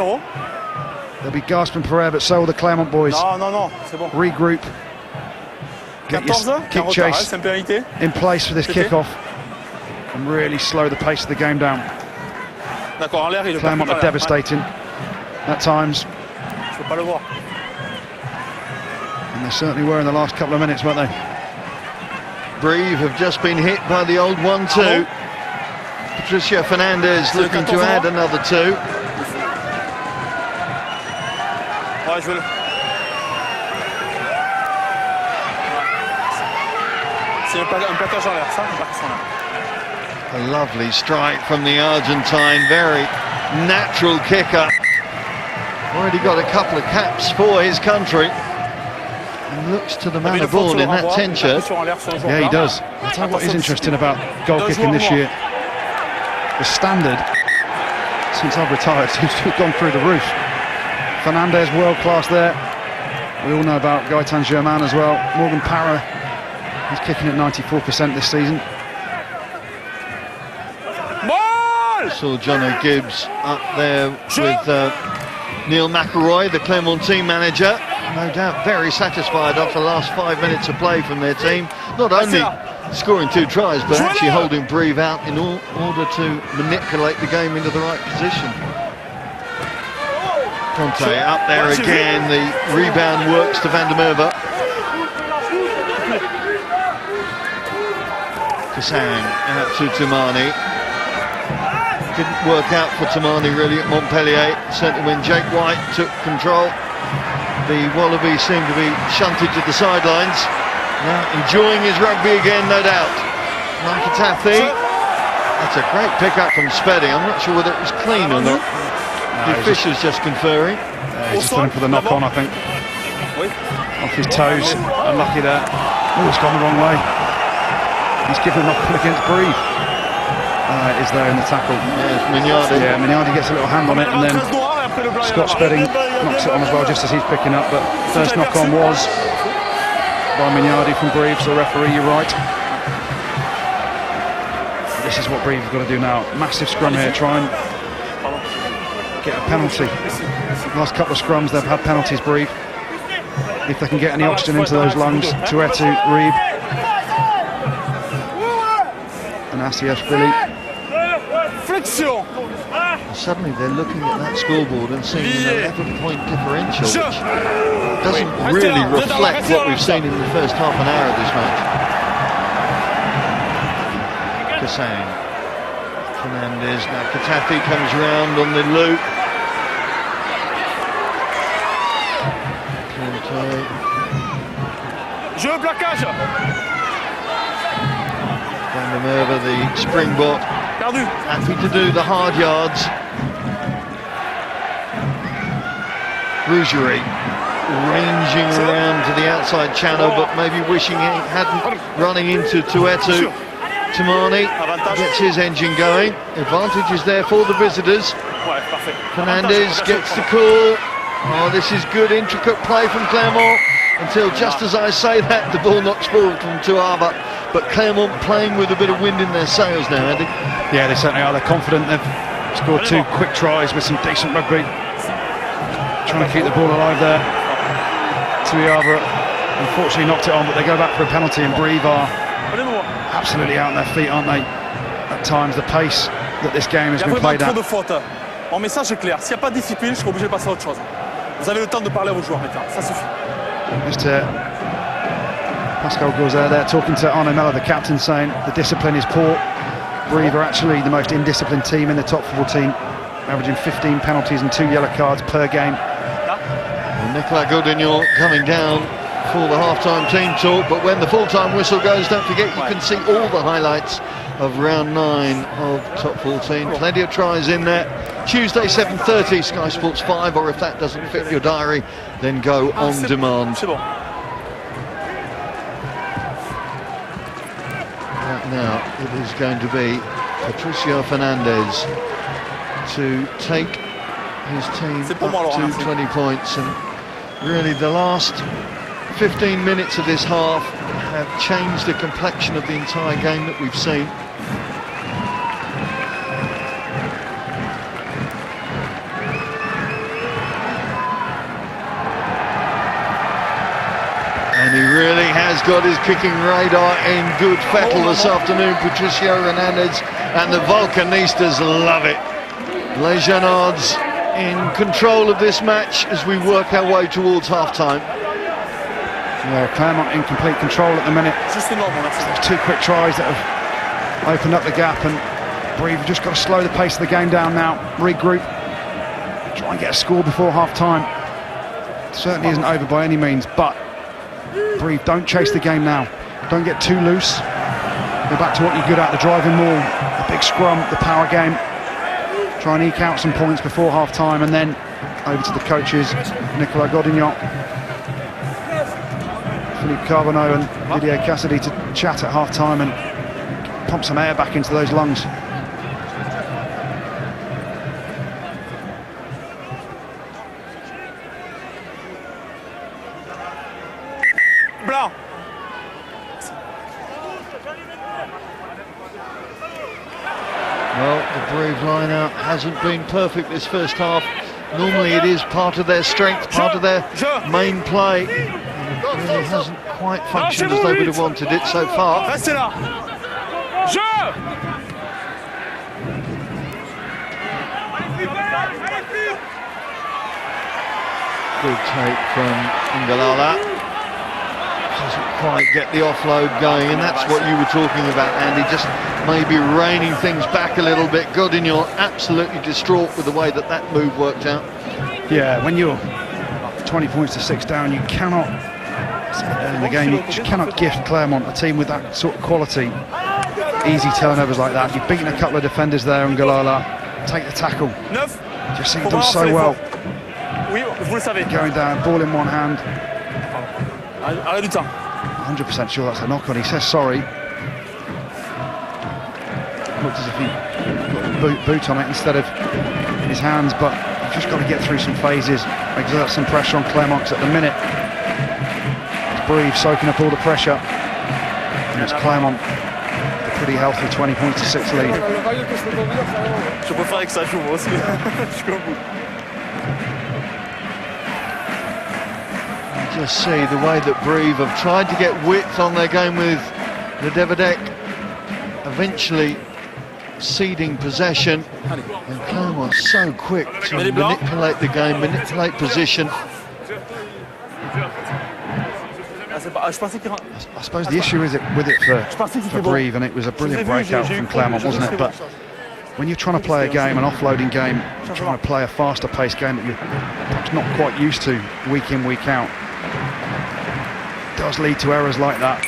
They'll be gasping for air, but so will the Clermont boys. Non, c'est bon. Regroup. Get your 14, kick chase in place for this kickoff and really slow the pace of the game down. Clermont are devastating at times. Je peux pas le voir. And they certainly were in the last couple of minutes, weren't they? Brive have just been hit by the old 1-2. Patricia Fernandez looking to add another 2. Ouais, je veux le... C'est un plaquage en l'air, ça, un plaquage en l'air. A lovely strike from the Argentine, very natural kicker. Already got a couple of caps for his country. And looks to the man of ball in that 10 shirt. Yeah, he does. I'll tell you what is interesting about goal kicking this year. The standard, since I've retired, seems to have gone through the roof. Fernandez, world class there. We all know about Gaëtan Germain as well. Morgan Parra, he's kicking at 94% this season. Saw John O'Gibbs up there with Neil McElroy, the Clermont team manager. No doubt very satisfied after the last 5 minutes of play from their team. Not only scoring 2 tries, but actually holding Brive out in order to manipulate the game into the right position. Conte up there again, the rebound works to Van der Merwe. Kassang out to Toumani. Didn't work out for Toumani really at Montpellier. Certainly when Jake White took control, the Wallabies seemed to be shunted to the sidelines. Now enjoying his rugby again, no doubt. Nakatafi. That's a great pick-up from Speddy. I'm not sure whether it was clean or not. The official's just conferring. He's just looking for the knock-on, I think. Off his toes. Unlucky there. Oh, it's gone the wrong way. He's given a knock-on against Brive. It is there in the tackle. Yes, Mignardi. Yeah, Mignardi gets a little hand on it, and then Scott Spedding knocks it on as well, just as he's picking up. But first knock-on was by Mignardi from Brive, so the referee, you're right. This is what Brive have got to do now. Massive scrum here, try and get a penalty. Last couple of scrums they've had penalties, Brive. If they can get any oxygen into those lungs, Tuetu, Reeb and Asiashvili. Suddenly they're looking at that scoreboard and seeing an 11-point differential, which doesn't really reflect what we've seen in the first half an hour of this match. Kassang, Fernandez, now Katafi comes round on the loop. Jeu plaquage. Van der Merwe, the Springbok, happy to do the hard yards. Rougerie ranging around to the outside channel, but maybe wishing he hadn't, running into Tuetu. Toumani gets his engine going. Advantage is there for the visitors. Fernandez gets the call. Oh, this is good, intricate play from Clermont. Until just as I say that, the ball knocks forward from Tuava. But Clermont playing with a bit of wind in their sails now, Andy. Yeah, they certainly are. They're confident. They've scored 2 quick tries with some decent rugby. Trying to keep the ball alive there. Tuava unfortunately knocked it on, but they go back for a penalty, and Brive are absolutely out on their feet, aren't they? At times, the pace that this game has been played at. Mon message est clair. S'il n'y a pas de discipline, je serai obligé de passer à autre chose. Vous avez le temps de parler à vos joueurs maintenant. Ça suffit. Mr. Pascal Gauzet there talking to Arnaud Mella, the captain, saying the discipline is poor. Brive are actually the most indisciplined team in the top 14, averaging 15 penalties and 2 yellow cards per game. Well, Nicolas Gaudignon coming down for the half-time team talk, but when the full-time whistle goes, don't forget you can see all the highlights of round 9 of top 14. Plenty of tries in there. Tuesday 7:30, Sky Sports 5, or if that doesn't fit your diary, then go on demand. Right now it is going to be Patricio Fernandez to take his team up to 20 points, and really the last 15 minutes of this half have changed the complexion of the entire game that we've seen. And he really has got his kicking radar in good fettle this afternoon, Patricio Hernandez, and the Volcanistas love it. Les Jeunes in control of this match as we work our way towards half-time. Yeah, Clermont in complete control at the minute. There's 2 quick tries that have opened up the gap, and Brive have just got to slow the pace of the game down now, regroup, try and get a score before half-time. Certainly isn't over by any means, but Brive, don't chase the game now. Don't get too loose. Go back to what you're good at, the driving maul, the big scrum, the power game. Try and eke out some points before half-time, and then over to the coaches, Nicolas Godignon, Philippe Carbonneau and Didier Cassidy to chat at half-time and pump some air back into those lungs. Blanc. Well, the Brive line-out hasn't been perfect this first half. Normally it is part of their strength, part of their main play. And it really hasn't quite functioned as they would have wanted it so far. Restez là. Jeu. Good take from Ngalala. Doesn't quite get the offload going, and that's what you were talking about, Andy, just maybe reining things back a little bit. Godignon absolutely distraught with the way that that move worked out. Yeah, when you're 20 points to 6 down, you cannot, in the game, you just cannot gift Clermont, a team with that sort of quality, easy turnovers like that. You've beaten a couple of defenders there, and Ngalala, take the tackle. Just see, done so well. Going down, ball in one hand. 100% sure that's a knock on. He says sorry. Looked as if he got his boot on it instead of in his hands, but you've just got to get through some phases, exert some pressure on Clermont. At the minute, it's Brive soaking up all the pressure, and it's Clermont, a pretty healthy 20 points to 6 lead. Je préfère que ça joue moi aussi. Jusqu'au bout. Just see the way that Brive have tried to get width on their game with the Devedek, eventually ceding possession, and Clermont so quick to manipulate the game, manipulate position. I suppose the issue is with it for Brive, and it was a brilliant breakout from Clermont, wasn't it? But when you're trying to play a game, an offloading game, trying to play a faster paced game that you're perhaps not quite used to week in, week out, it does lead to errors like that.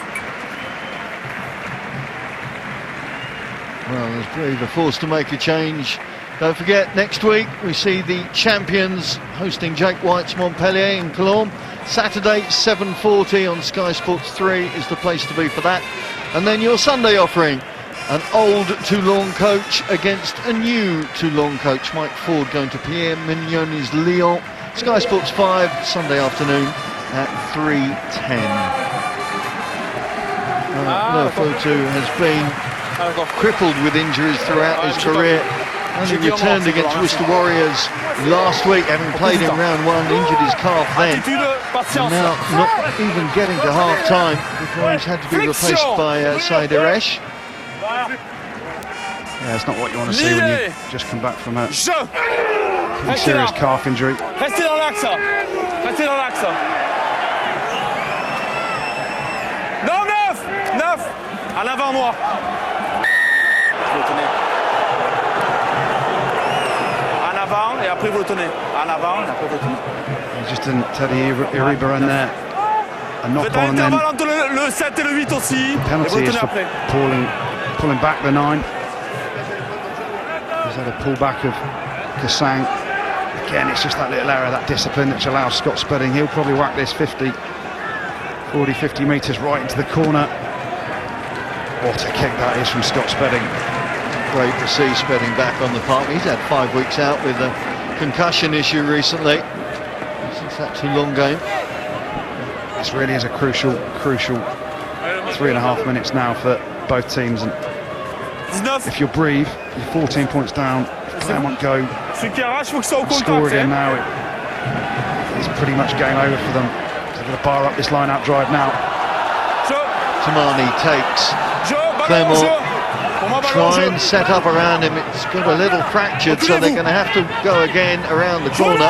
Well, as Brive are forced to make a change, don't forget, next week we see the champions hosting Jake White's Montpellier in Clermont. Saturday, 7:40 on Sky Sports 3 is the place to be for that. And then your Sunday offering, an old Toulon coach against a new Toulon coach. Mike Ford going to Pierre Mignoni's Lyon. Sky Sports 5, Sunday afternoon at 3:10. Leofotu has been crippled with injuries throughout his career. Only returned against Worcester Warriors last week, having played in round 1, injured his calf then. And now not even getting to half-time before he's had to be replaced by Saïd Eresh. Yeah, it's not what you want to see when you just come back from a pretty serious calf injury. Restez dans l'axe. Restez dans l'axe. Non, 9. À l'avant, moi. En avant et après vous le tenez. En avant et après vous le tenez. Just didn't Teddy Iriba in there. A knock on, and then entre le 7 et le 8 aussi. penalty is for pulling back the 9. He's had a pullback of Kassang. Again, it's just that little error, that discipline which allows Scott Spedding. He'll probably whack this 40, 50 metres right into the corner. What a kick that is from Scott Spedding. Great to see Spedding back on the park. He's had 5 weeks out with a concussion issue recently, since that Toulon game. This really is a crucial 3.5 minutes now for both teams. And if you're Brive, you're 14 points down. If Clermont go score again now, it's pretty much game over for them. They're going to bar up this line-out drive now. Tamani takes Clermont, try and set up around him. It's got a little fractured, so they're going to have to go again around the corner.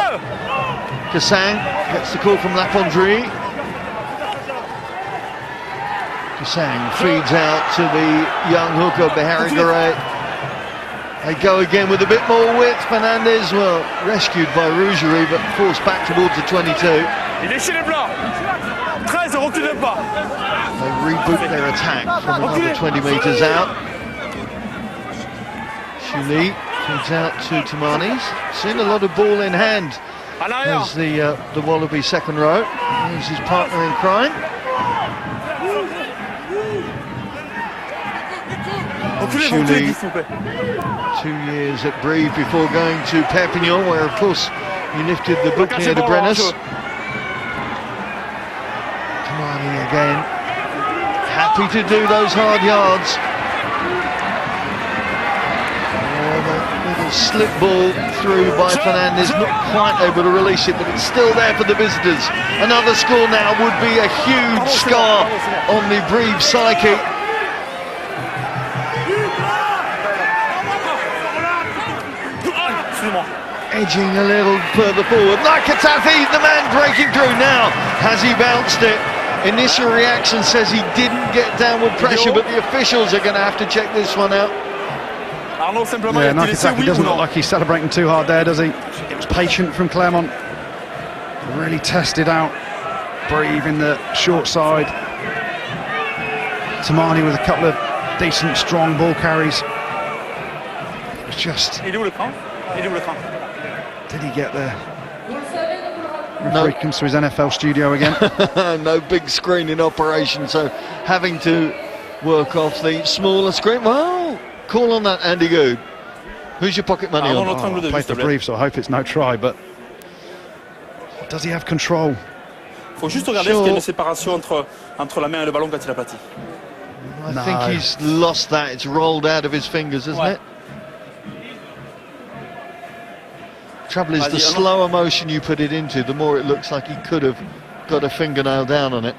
Kassang gets the call from Lapondry. Kassang feeds out to the young hooker Beharigare. They go again with a bit more width. Fernandez, well, rescued by Rougerie, but forced back towards the 22. They reboot their attack from another 20 metres out. Shuli feeds out to Tamanis. Seen a lot of ball in hand as the Wallaby second row. Here's his partner in crime. Shuli, 2 years at Brive before going to Perpignan, where of course he lifted the Bouclier de Brennes. Tamani again, happy to do those hard yards. Little slip ball through by Fernandez, not quite able to release it, but it's still there for the visitors. Another score now would be a huge scar on the Brive psyche. Edging a little further forward. Nakatafi, the man breaking through now. Has he bounced it? Initial reaction says he didn't get downward pressure, but the officials are going to have to check this one out. Yeah, Nakataki doesn't look like he's celebrating too hard there, does he? It was patient from Clermont. Really tested out Brive in the short side. Tamani with a couple of decent, strong ball carries. It was just... Did he get there? Referee comes to his NFL studio again. No big screen in operation, so having to work off the smaller screen. Well, call on that, Andy Good. Who's your pocket money on? I played for Brive, so I hope it's no try, but does he have control? Faut juste regarder s'il y a une séparation entre la main et le ballon quand il aplatit. I think he's lost that. It's rolled out of his fingers, isn't it? Trouble is, the slower motion you put it into, the more it looks like he could have got a fingernail down on it.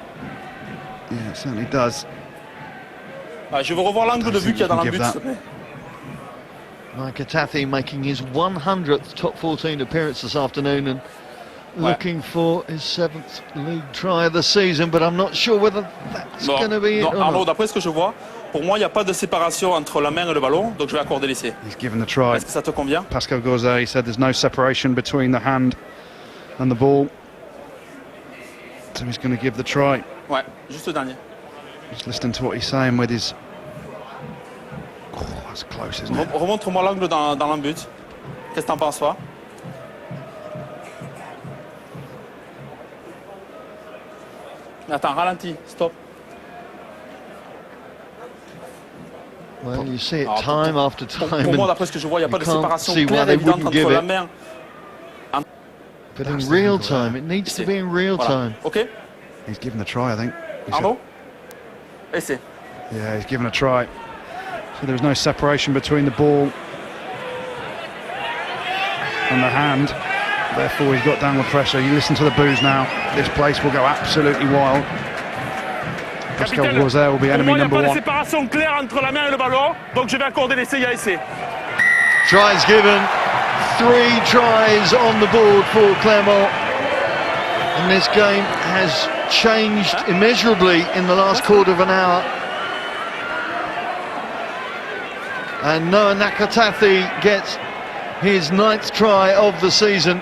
Yeah, it certainly does. Je veux revoir l'angle de vue qu'il y a dans la but. Nakatafi making his 100th top 14 appearance this afternoon and looking for his 7th league try of the season, but I'm not sure whether that's going to be it or Arnaud, not. d'après ce que je vois, pour moi, il n'y a pas de séparation entre la main et le ballon, donc je vais accorder l'essai. He's given the try. Est-ce que ça te convient? Pascal Gauzet, he said there's no separation between the hand and the ball. So he's going to give the try. Ouais, juste le dernier. Just listening to what he's saying with his... Oh, that's close, isn't it? Remontre-moi l'angle dans l'embut. Qu'est-ce que t'en penses, toi? Attends, ralentis, stop. Well, you see it time after time. Pour moi, d'après ce que je vois, il n'y a pas de séparation see claire why et they évidente wouldn't entre give la it. main. But in real time, it needs to be in real time. Ok. He's given the try, I think. Arnaud? Essai. Yeah, he's given a try. So there was no separation between the ball and the hand. Therefore, he's got downward pressure. You listen to the boos now. This place will go absolutely wild. Pascal Gauzet will be enemy number one. Il n'y a pas de séparation claire entre la main et le ballon, donc je vais accorder l'essai, il y a essai. Tries given. 3 tries on the board for Clermont. And this game has changed immeasurably in the last quarter of an hour. And Noah Nakatafi gets his 9th try of the season.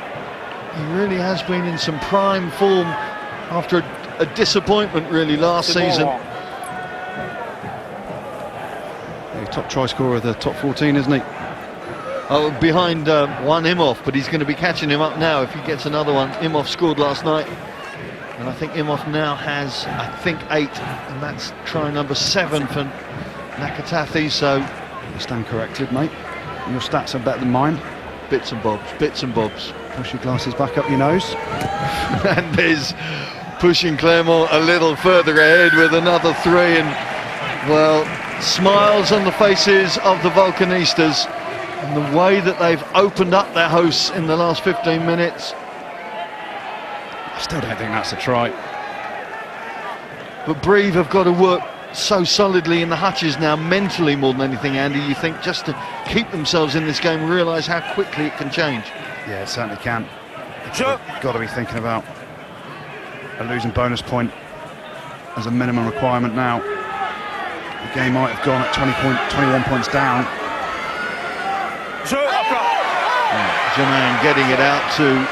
He really has been in some prime form after a disappointment really last season. He's top try scorer of the top 14, isn't he? Oh, behind one Imhoff, but he's going to be catching him up now if he gets another one. Imhoff scored last night, and I think Imhoff now has, I think, 8, and that's try number 7 for Nakatafi, so... You stand corrected, mate. Your stats are better than mine. Bits and bobs, bits and bobs. Push your glasses back up your nose. And there's pushing Clermont a little further ahead with another 3, and well, smiles on the faces of the Volcanistas and the way that they've opened up their hosts in the last 15 minutes. I still don't think that's a try. But Brive have got to work so solidly in the hutches now, mentally more than anything, Andy, you think, just to keep themselves in this game, realise how quickly it can change. Yeah, it certainly can. Got to be thinking about a losing bonus point as a minimum requirement now. The game might have gone at 21 points down. J09 getting it out to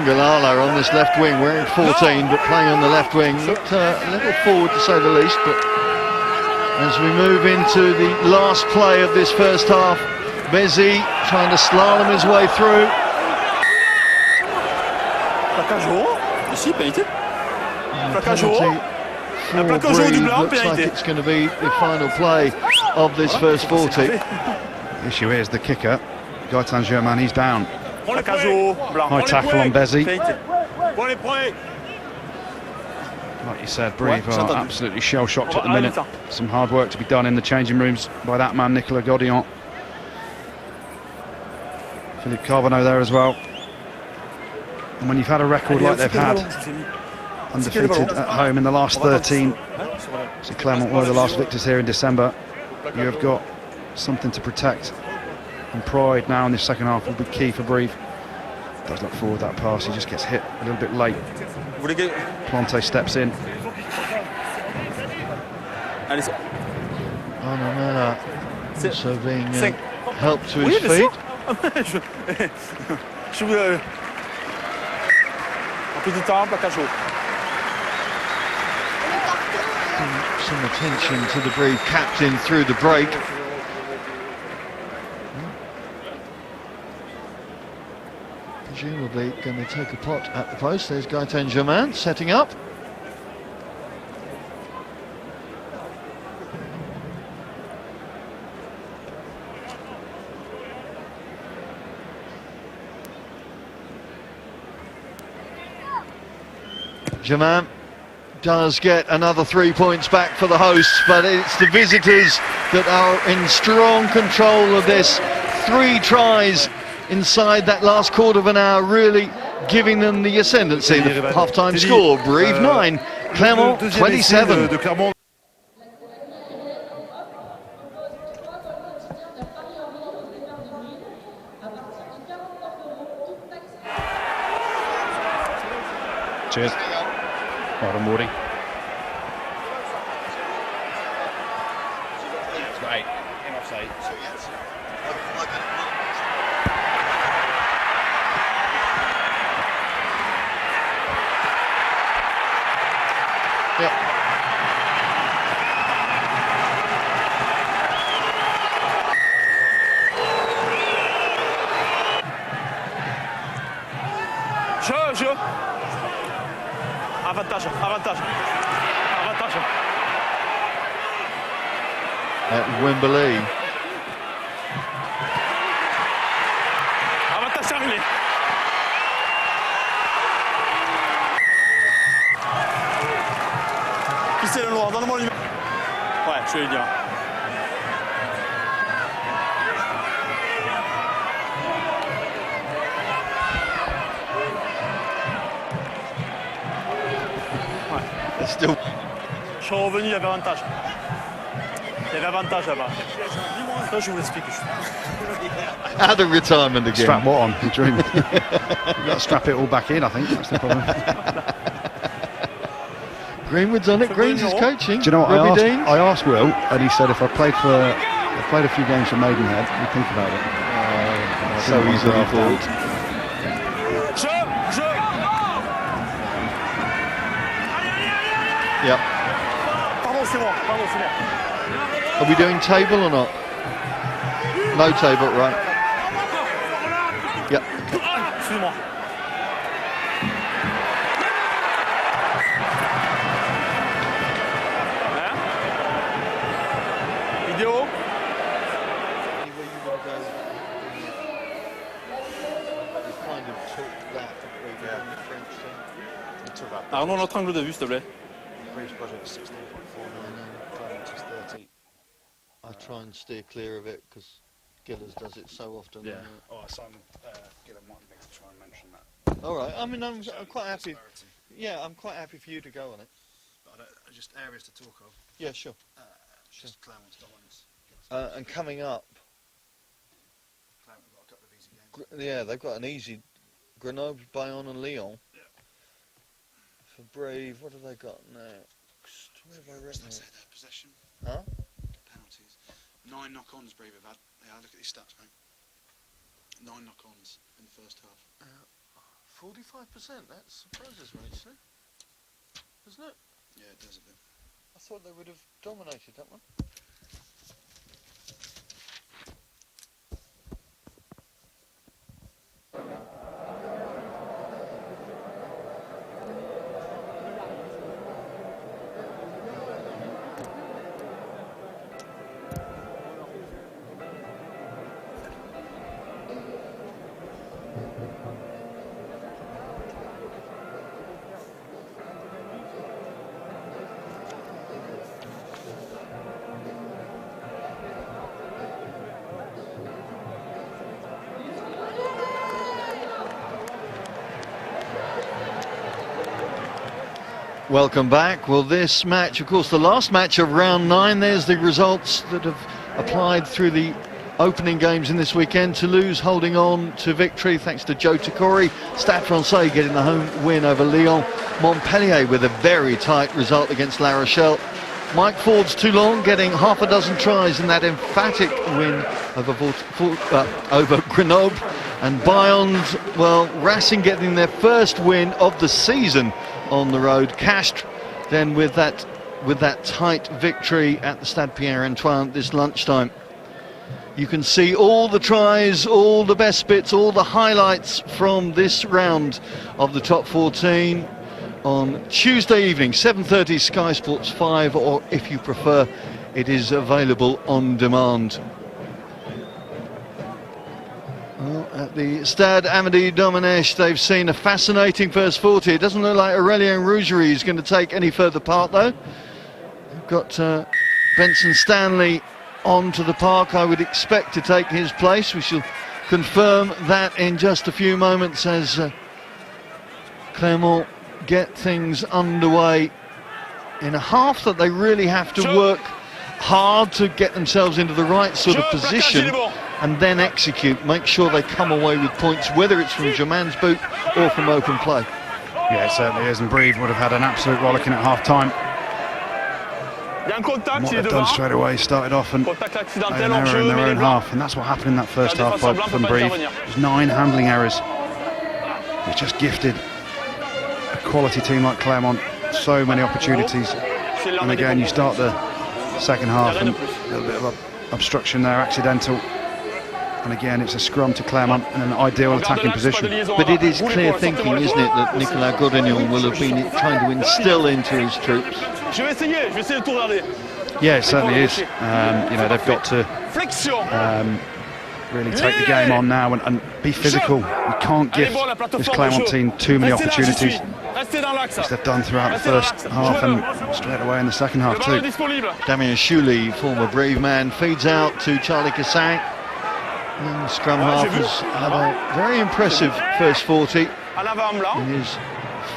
Ngalala on this left wing, wearing 14 but playing on the left wing. Looked a little forward to say the least, but as we move into the last play of this first half, Bezzi trying to slalom his way through. Plaquage haut, ici, pénalité. Plaquage Penalty haut. for Un plaquage haut du Brive. blanc, Looks like pénalité. it's going to be the final play of this first 40. The issue is the kicker, Gaëtan Germain, he's down. Plaquage haut, blanc. High tackle on Bezzi. Pénalité. Pour les points. Like you said, Brive Ouais, are j'entends. absolutely shell-shocked On at the va minute. arrêter. Some hard work to be done in the changing rooms by that man, Nicolas Godillon. Philippe Carbonneau there as well. And when you've had a record like they've had, undefeated at home in the last 13, so Clermont were the last victors here in December, you have got something to protect. And pride now in this second half will be key for Brive. Does look forward, that pass, he just gets hit a little bit late. Plante steps in. Allez, Anamela also being cinq. helped to Oui, his bien feet. sûr. Je vous... Un peu du temps, plaquage haut. Some attention to the Brive captain through the break. Presumably going to take a pot at the post. There's Gaëtan Germain setting up. Germain does get another 3 points back for the hosts, but it's the visitors that are in strong control of this. 3 tries inside that last quarter of an hour, really giving them the ascendancy. The half-time score, Brive 9, Clermont 27. Cheers. Well done, Wardy. It's got 8. In offside. Yep. Je. Avantage, avantage. Avantage. At Wembley. Avantage terminé. Qui c'est le noir? Donne-moi le numéro. Ouais, je vais lui dire. Still. Je suis revenu, il y avait avantage. Il y avait avantage là-bas. Ça, je vous l'explique. Out of retirement again. Strap what on? You're dreaming. You've got to strap it all back in, I think. That's the problem. Greenwood's on it. Green's is coaching. Do you know what Robbie I asked? Deans. I asked Will, and he said if I played a few games for Maidenhead, we'd think about it. So easily fooled. Yep. Pardon, c'est moi. Pardon, c'est moi. Are we doing table or not? No table, right? Yep. Excuse-moi. Hein? Vidéo? talk about Arnaud, notre angle de vue, s'il te plaît. Brief's budget is 16.4 million, Clermont is 30. I try and steer clear of it because Gillers does it so often. Yeah. Oh, Simon Gillen wanted me to try and mention that. All right. I mean, I'm quite happy. Yeah, I'm quite happy for you to go on it. But just areas to talk of. Yeah, sure. Just Clermont's dominance. And coming up, Clermont got a couple of easy games. yeah, they've got an easy Grenoble, Bayonne, and Lyon. Yeah. For Brive, what have they got now? Where have I written Let's it? say their possession. Huh? Penalties. 9 knock-ons Brive have had. Yeah, look at these stats, mate. 9 knock-ons in the first half. 45%. That surprises me, actually. Isn't it? Yeah, it does a bit. I thought they would have dominated that one. Welcome back. Well, this match, of course, the last match of round 9, there's the results that have applied through the opening games in this weekend. Toulouse holding on to victory thanks to Joe Takori. Stade Francais getting the home win over Lyon. Montpellier with a very tight result against La Rochelle. Mike Ford's Toulon getting half a dozen tries in that emphatic win over Grenoble. And Bayonne's, well, Racing getting their first win of the season on the road. Castres then with that tight victory at the Stade Pierre-Antoine this lunchtime. You can see all the tries, all the best bits, all the highlights from this round of the top 14 on Tuesday evening, 7:30, Sky Sports 5, or if you prefer, it is available on demand. Well, at the Stade Amédée Domenech, they've seen a fascinating first 40. It doesn't look like Aurélien Rougerie is going to take any further part, though. We've got Benson Stanley onto the park. I would expect to take his place. We shall confirm that in just a few moments as Clermont get things underway in a half that they really have to work hard to get themselves into the right sort of position and then execute, make sure they come away with points, whether it's from Germain's boot or from open play. Yeah, it certainly is, and Brive would have had an absolute rollicking at half-time. What they've done straight away, started off and made an error in their own half, and that's what happened in that first half from Brive. There's 9 handling errors. It's just gifted a quality team like Clermont so many opportunities, and again you start the second half and a little bit of obstruction there, accidental, and again it's a scrum to Clermont in an ideal attacking position. But it is clear thinking, isn't it, that Nicolas Godignon will have been trying to instill into his troops. Yeah, it certainly is. You know, they've got to really take the game on now and be physical. You can't give this Clermont team too many opportunities, as they've done throughout the first half and straight away in the second half too. Damien Chouli, former Brive man, feeds out to Charlie Cassagne. And scrum half has had a very impressive first 40 in his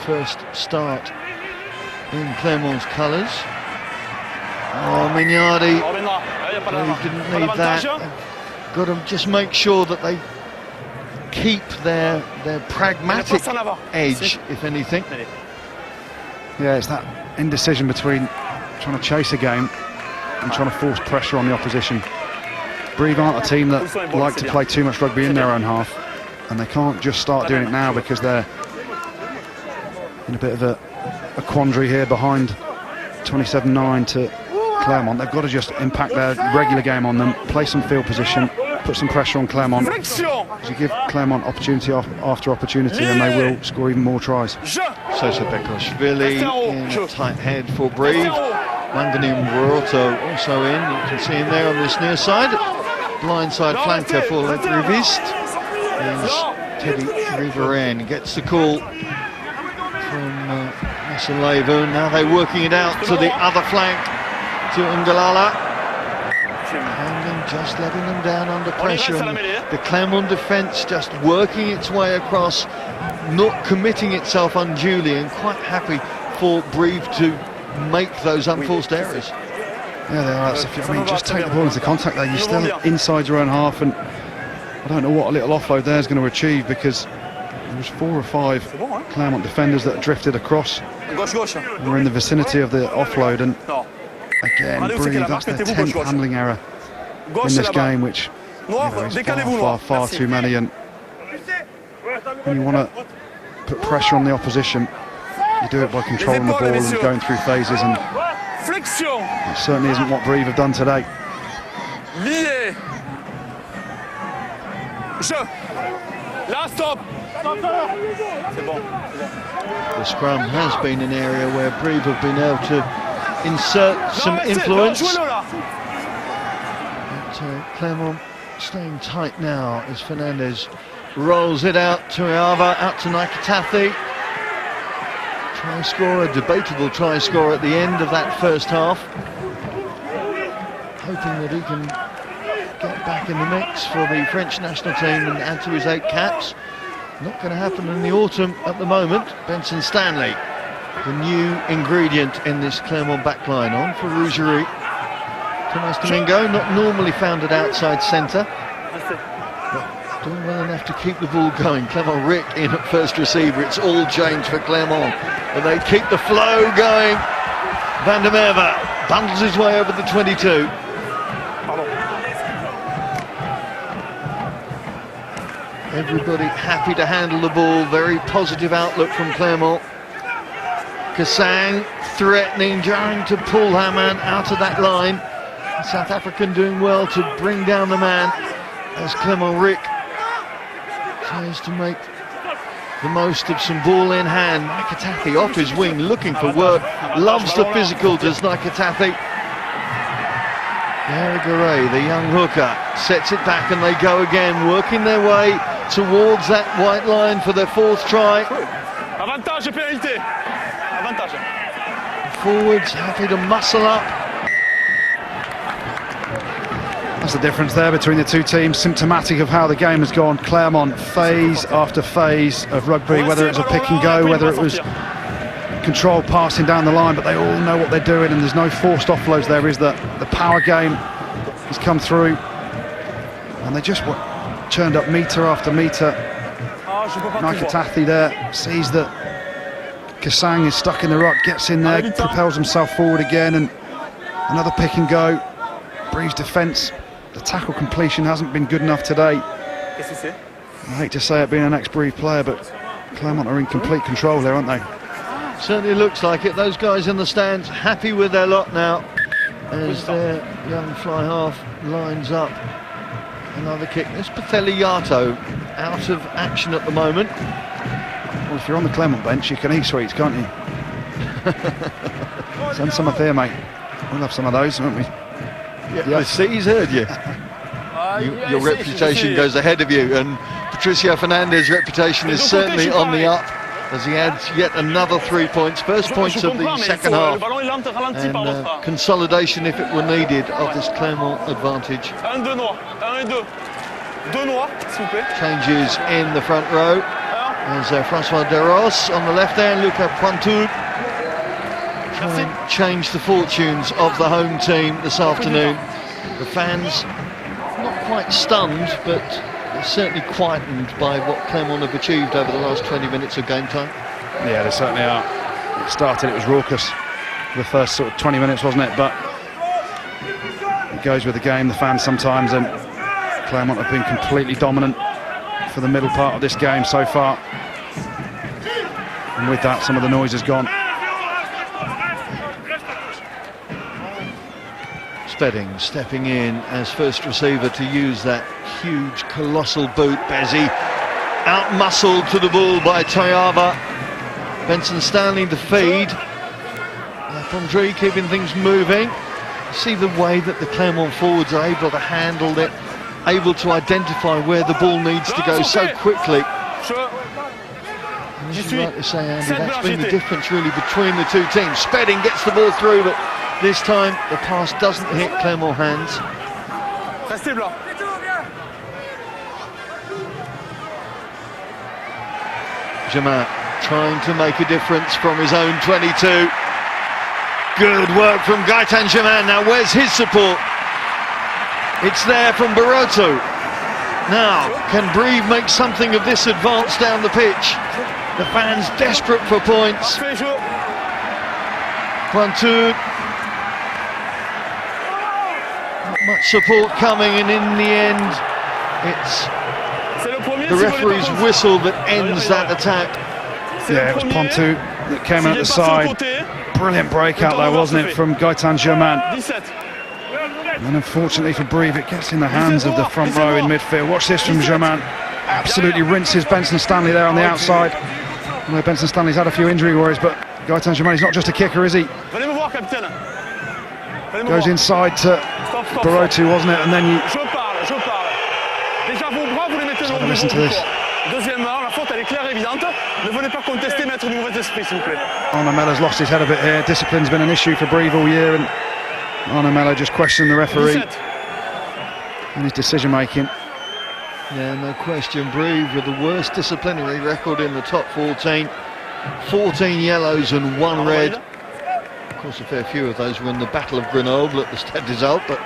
first start in Clermont's colours. Oh, Mignardi, Brive didn't need that. Got to just make sure that they keep their pragmatic edge, if anything. Yeah, it's that indecision between trying to chase a game and trying to force pressure on the opposition. Brive aren't a team that like to play too much rugby in their own half, and they can't just start doing it now because they're in a bit of a quandary here behind 27-9 to Clermont. They've got to just impact their regular game on them, play some field position, put some pressure on Clermont, because you give Clermont opportunity after opportunity and they will score even more tries. Sosa Bekoshvili in a tight head for Brive. Wangani Moroto also in, you can see him there on this near side. Blindside flanker for Le Briviste is Teddy Riverain. Gets the call from Levu, now they're working it out to the other flank, to Ngalala. And just letting them down under pressure. And the Clermont defence just working its way across, not committing itself unduly, and quite happy for Brive to make those unforced errors. Yeah, they are. I mean, just take the ball into contact there. You're still inside your own half, and I don't know what a little offload there is going to achieve, because there was 4 or 5 Clermont defenders that drifted across. We're in the vicinity of the offload, and again, Brive, that's their 10th handling error in this game, which is far too many. And when you want to put pressure on the opposition, you do it by controlling the ball and going through phases, and it certainly isn't what Brive have done today. The scrum has been an area where Brive have been able to insert some influence. But Clermont staying tight now as Fernandez rolls it out to Iava, out to Nakatathi. Try scorer, debatable try scorer at the end of that first half. Hoping that he can get back in the mix for the French national team and add to his 8 caps. Not going to happen in the autumn at the moment. Benson Stanley, the new ingredient in this Clermont backline, on for Rougerie. Thomas Domingo, not normally found at outside centre, but doing well enough to keep the ball going. Clermont Rick in at first receiver. It's all changed for Clermont, but they keep the flow going. Van der Merwe bundles his way over the 22. Everybody happy to handle the ball. Very positive outlook from Clermont. Kassang threatening, trying to pull Haman out of that line. The South African doing well to bring down the man as Clermont Rick tries to make the most of some ball in hand. Nakatathi off his wing, looking for work. Loves the physical, does Nakatathi. Garay, the young hooker, sets it back and they go again, working their way towards that white line for their 4th try. Avantage et pénalité. Avantage. Forwards happy to muscle up. That's the difference there between the two teams, symptomatic of how the game has gone. Clermont, phase after phase of rugby, whether it was a pick and go, whether it was controlled passing down the line, but they all know what they're doing, and there's no forced offloads. There is the power game has come through, and they just churned up metre after metre. Nakatathi there sees that Kassang is stuck in the ruck, gets in there, propels himself forward again, and another pick and go. Brive's defence, the tackle completion hasn't been good enough today. I hate to say it being an ex-Brive player, but Clermont are in complete control there, aren't they? Certainly looks like it. Those guys in the stands happy with their lot now as their young fly half lines up. Another kick. There's Patheli Yato out of action at the moment. Well, if you're on the Clermont bench, you can eat sweets, can't you? Send some up here, mate. We'll have some of those, won't we? Yeah, I see, he's heard you. Your reputation goes ahead of you, and Patricio Fernandez's reputation is certainly on the up as he adds yet another 3 points, first points of the second half, and consolidation, if it were needed, of this Clermont advantage. Changes in the front row as Francois Deros on the left there, Luca Pointu try and change the fortunes of the home team this afternoon. The fans not quite stunned, but certainly quietened by what Clermont have achieved over the last 20 minutes of game time. Yeah, they certainly are. It started, it was raucous the first sort of 20 minutes, wasn't it? But it goes with the game, the fans sometimes, and Clermont have been completely dominant for the middle part of this game so far. And with that, some of the noise has gone. Spedding stepping in as first receiver to use that huge, colossal boot. Bezzy out-muscled to the ball by Toyava. Benson Stanley the feed. Pondry keeping things moving. See the way that the Clermont forwards are able to handle it, able to identify where the ball needs to go so quickly. J'y As suis. you rightly say, Andy, 7 that's been the Belgique. difference really between the two teams. Spedding gets the ball through, but this time the pass doesn't hit Clermont hands. Restez blanc. Germain trying to make a difference from his own 22. Good work from Gaëtan Germain. Now where's his support? It's there from Barroto. Now, can Brive make something of this advance down the pitch? The fans desperate for points. Parfait, Jo. Pointu. Not much support coming, and in the end, it's C'est le premier. the si vous voulez referee's pas contre. whistle that ends that attack. C'est Yeah, le it was premier. Pontu that came in at the S'il est passé au side. côté, Brilliant breakout there, wasn't it, from Gaëtan Germain? 17. And unfortunately for Brive, it gets in the hands of the front row in midfield. Watch this from Germain. Absolutely rinses Benson Stanley there on the outside. I know Benson Stanley's had a few injury worries, but Gaëtan Germain is not just a kicker, is he? Venez me voir, capitaine. Venez me Goes voir. inside to Stop. Barroto, wasn't it? And then you Je parle. Déjà, vos bras, vous les mettez le long du listen to this. corps. Deuxièmement, la faute, elle est claire et évidente. Ne venez pas contester, mettre du mauvais esprit, s'il vous plaît. Arnaud Mello's lost his head a bit here. Discipline's been an issue for Brive all year, and Arnaud Mello just questioned the referee 17. and his decision making. Yeah, no question. Brive with the worst disciplinary record in the top 14. 14 yellows and 1 red. Of course, a fair few of those were in the Battle of Grenoble at the Stade des Alpes, but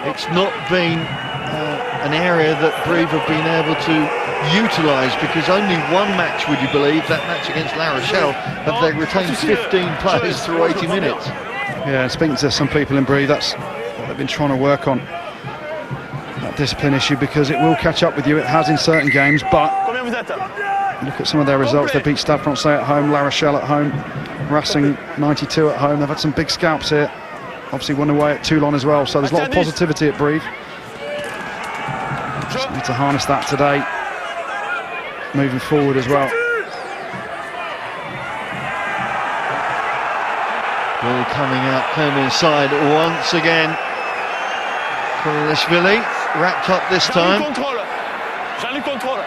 it's not been an area that Brive have been able to utilise, because only one match, would you believe, that match against La Rochelle, have they retained 15 players through 80 minutes. Yeah, speaking to some people in Brive, that's what they've been trying to work on, that discipline issue, because it will catch up with you. It has in certain games, but Combien vous êtes? look at some of their results. They beat Stade Francais at home, La Rochelle at home, Racing 92 at home. They've had some big scalps here. Obviously won away at Toulon as well, so there's a lot of positivity at Brive. Just need to harness that today, moving forward as well. Ball coming out Clermont's side once again. Korolishvili wrapped up this time. Jean-Luc contrôle.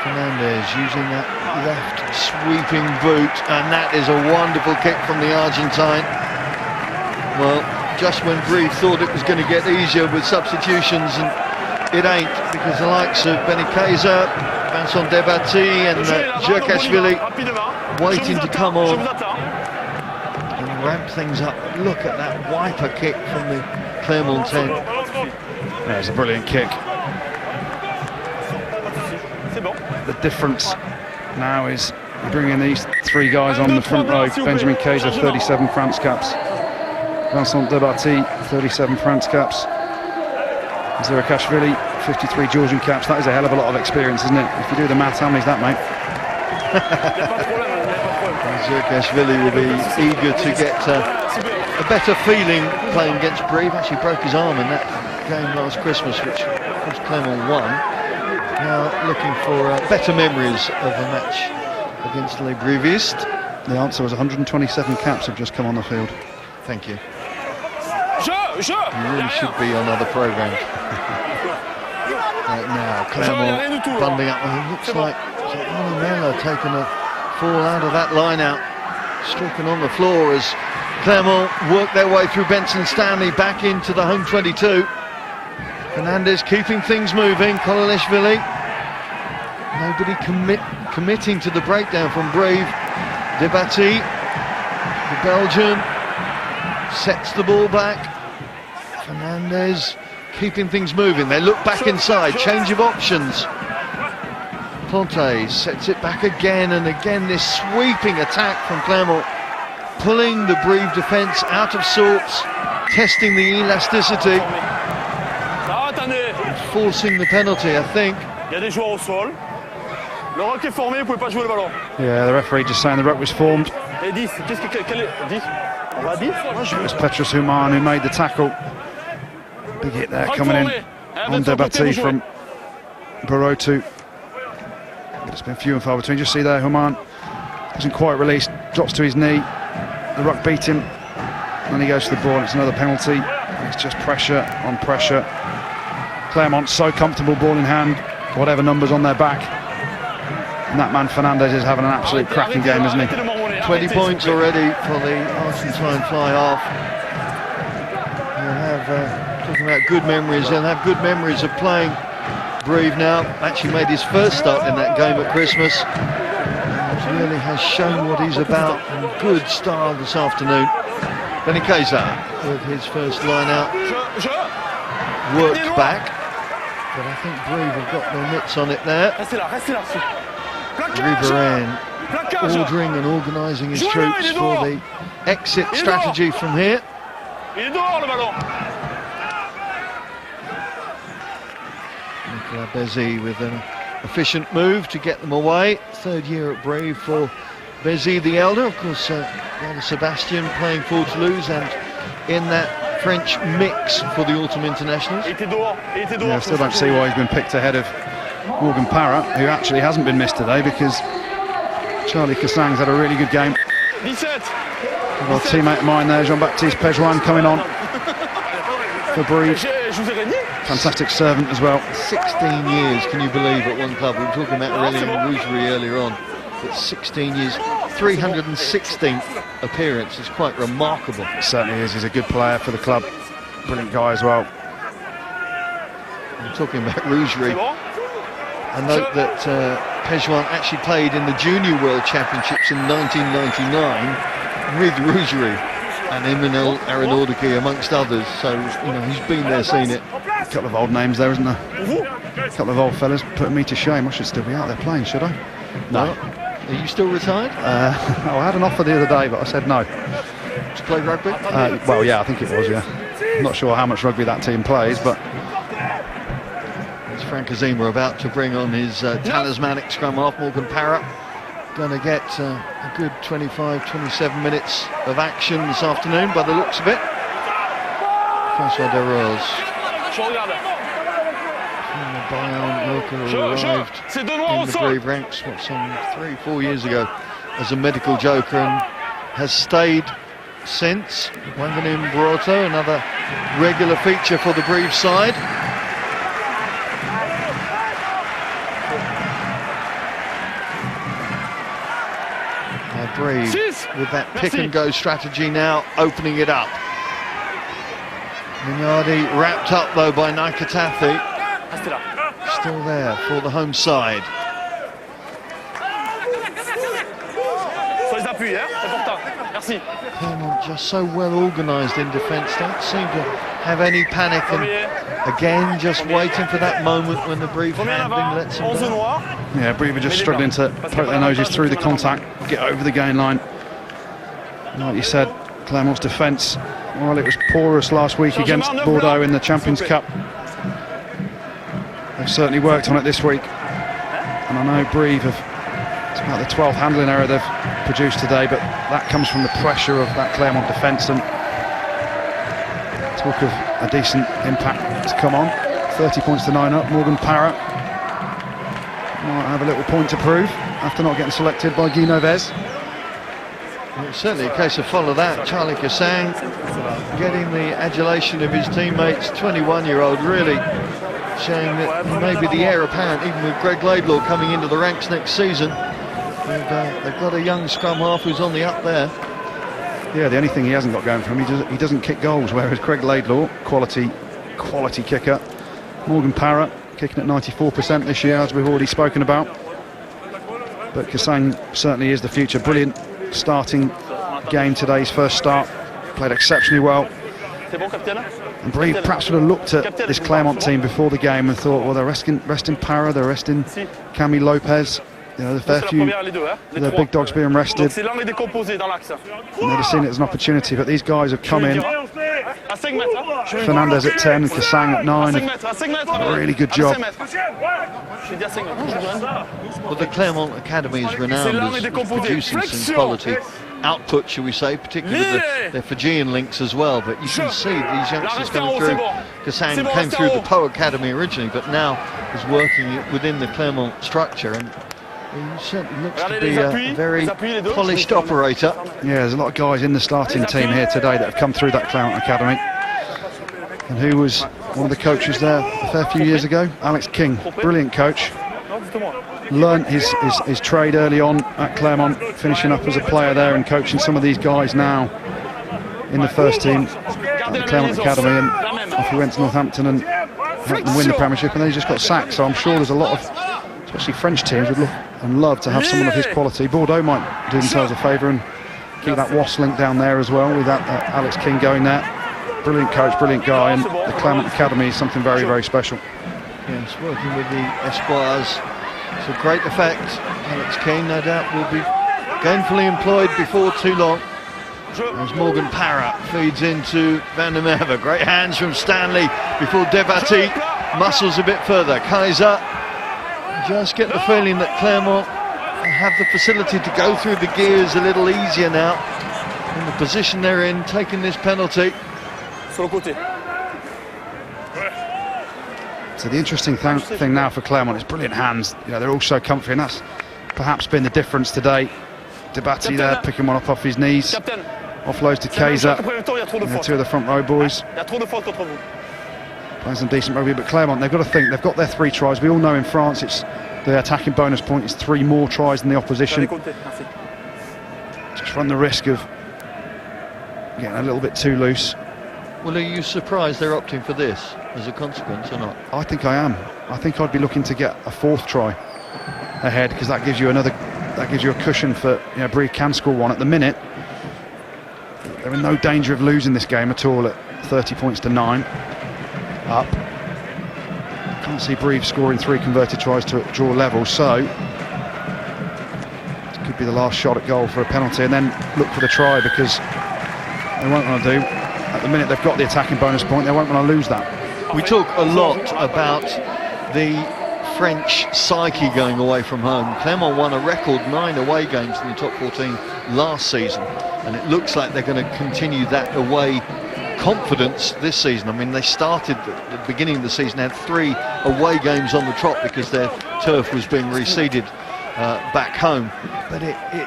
Fernandez using that left sweeping boot, and that is a wonderful kick from the Argentine. Well, just when Brive thought it was going to get easier with substitutions, and it ain't, because the likes of Benny Kaiser, Vincent Debatty and Djurkashvili waiting to come on and ramp things up. Look at that wiper kick from the Clermont 10. Yeah, it's a brilliant kick. The difference now is bringing these three guys on the front row. Benjamin Kaiser, 37 France caps. Vincent Debatty, 37 France caps. Djurkashvili, 53 Georgian caps. That is a hell of a lot of experience, isn't it? If you do the math, how many's that, mate? Djurkashvili will be eager to get a better feeling playing against Brive. Actually broke his arm in that game last Christmas, which of course Clermont won. Now looking for better memories of a match against Les Brivistes. The answer was 127 caps have just come on the field. Thank you. You really should be on other programmes. Right now, Clermont bundling up. It looks like Arnaud Mello taking a fall out of that line out, streaking on the floor as Clermont work their way through Benson Stanley back into the home 22. Fernandez keeping things moving. Korolishvili. Nobody committing to the breakdown from Brive. Debatty, the Belgian, sets the ball back. Fernandez keeping things moving. They look back inside, change of options. Ponte sets it back again and again. This sweeping attack from Clermont, pulling the Brive defence out of sorts, testing the elasticity, forcing the penalty, I think. Il y a des joueurs au sol. Le ruck est formé, vous pouvez pas jouer le ballon. Yeah, the referee just saying the ruck was formed. Et 10, quel est 10? On va 10? It was Petrus Human who made the tackle. Big hit there coming in on Debatty from Barroto. It's been few and far between. Just see there, Human doesn't quite release, drops to his knee. The ruck beat him, and he goes to the ball. It's another penalty. It's just pressure on pressure. Clermont so comfortable, ball in hand, whatever numbers on their back. And that man Fernandez is having an absolute cracking game, isn't he? 20 points already for the Argentine fly half. He'll have, talking about good memories, he'll have good memories of playing Brive now. Actually made his first start in that game at Christmas. And really has shown what he's about in good style this afternoon. Beniceza with his first line out, worked back, but I think Brive have got their mitts on it there. Riverain ordering and organising his troops for the exit strategy from here. Nicolas Bézi with an efficient move to get them away. Third year at Brive for Bézi the elder, of course. Brother Sebastian playing for Toulouse and in that French mix for the autumn internationals. Yeah, I still don't see why he's been picked ahead of Morgan Parra, who actually hasn't been missed today, because Charlie Cassang's had a really good game. Our teammate of mine there, Jean-Baptiste Pejuan, coming on for Brive. Fantastic servant as well. 16 years, can you believe, at one club. We were talking about Aurélien Rougerie earlier on. But 16 years, 316th appearance is quite remarkable. It certainly is. He's a good player for the club. Brilliant guy as well. I'm talking about Rougerie. I note that Pejuan actually played in the Junior World Championships in 1999 with Rougerie and Emmanuel Aeronaudici amongst others. So, you know, he's been there, seen it. A couple of old names there, isn't there? A couple of old fellas putting me to shame. I should still be out there playing, should I? No. Are you still retired? I had an offer the other day, but I said no. To play rugby? Well, yeah, I think it was, yeah. I'm not sure how much rugby that team plays, but... As Frank Azima about to bring on his talismanic scrum half, Morgan Parra. Going to get a good 25-27 minutes of action this afternoon by the looks of it. François Desroses. Bayern worker arrived in the Brive ranks, some 3-4 years ago as a medical joker and has stayed since. Wanganim Boroto, another regular feature for the Brive side. Brive with that pick and go strategy now, opening it up. Mignardi wrapped up though by Nakatathi. Still there for the home side. Clermont just so well organised in defence, don't seem to have any panic, and again just waiting for that moment when the Brive handling lets them down. Yeah, Brive are just struggling to poke their noses through the contact, get over the gain line. Like you said, Clermont's defence, well, it was porous last week against Bordeaux in the Champions Cup. They've certainly worked on it this week, and I know Brive have, it's about the 12th handling error they've produced today, but that comes from the pressure of that Clermont defence, and talk of a decent impact to come on. 30 points to 9 up. Morgan Parra might have a little point to prove after not getting selected by Guy Novez. Well, it's certainly a case of follow that. Charlie Cassang getting the adulation of his teammates. 21-year-old really showing that maybe the heir apparent, even with Greg Laidlaw coming into the ranks next season. They've got a young scrum half who's on the up there. Yeah, the only thing he hasn't got going for him, he doesn't kick goals, whereas Craig Laidlaw, quality kicker. Morgan Parra kicking at 94% this year, as we've already spoken about. But Cassang certainly is the future. Brilliant starting game today, his first start. Played exceptionally well. And Brive perhaps would have looked at this Clermont team before the game and thought, well, they're resting Parra, they're resting Camille Lopez. You know, there's a fair few of their big dogs being rested. And they'd have seen it as an opportunity, but these guys have come in. Fernandez at 10, Cassang at 9. A really good job. Well, the Clermont Academy is renowned as producing some quality output, shall we say, particularly with their Fijian links as well. But you can see these youngsters coming through. Cassang came through the Po Academy originally, but now is working within the Clermont structure, and he certainly looks to be a very polished operator. Yeah, there's a lot of guys in the starting team here today that have come through that Clermont Academy. And who was one of the coaches there a fair few years ago? Alex King, brilliant coach. learnt his trade early on at Clermont, finishing up as a player there and coaching some of these guys now in the first team at the Clermont Academy, and off he went to Northampton and helped them win the Premiership, and then he just got sacked. So I'm sure there's a lot of, especially French teams, would love to have someone of his quality. Bordeaux might do themselves a favour and keep that Wasp link down there as well, with that Alex King going there. Brilliant coach, brilliant guy, and the Clermont Academy is something very, very special. Yes, working with the Espoirs to great effect. Alex King, no doubt, will be gainfully employed before too long. As Morgan Parra feeds into Van der Merwe. Great hands from Stanley before Devati muscles a bit further. Kaiser, just get the feeling that Clermont have the facility to go through the gears a little easier now in the position they're in, taking this penalty. So the interesting thing now for Clermont is brilliant hands. You know, they're all so comfy, and that's perhaps been the difference today. Debati there picking one up off his knees. Offloads to Kaiser. Two of the front row boys. Playing some decent rugby, but Clermont, they've got to think, they've got their 3 tries. We all know in France it's the attacking bonus point is 3 more tries than the opposition. Just run the risk of getting a little bit too loose. Well, are you surprised they're opting for this as a consequence or not? I think I am. I think I'd be looking to get a 4th try ahead, because that gives you a cushion for, you know, Brive can score one. At the minute, they're in no danger of losing this game at all at 30 points to 9 up. Can't see Brive scoring 3 converted tries to draw level, so it could be the last shot at goal for a penalty, and then look for the try, because they won't want to do. At the minute they've got the attacking bonus point, they won't want to lose that. We talk a lot about the French psyche going away from home. Clermont won a record 9 away games in the top 14 last season, and it looks like they're going to continue that away confidence this season. I mean, they started at the beginning of the season, had 3 away games on the trot because their turf was being reseeded back home, but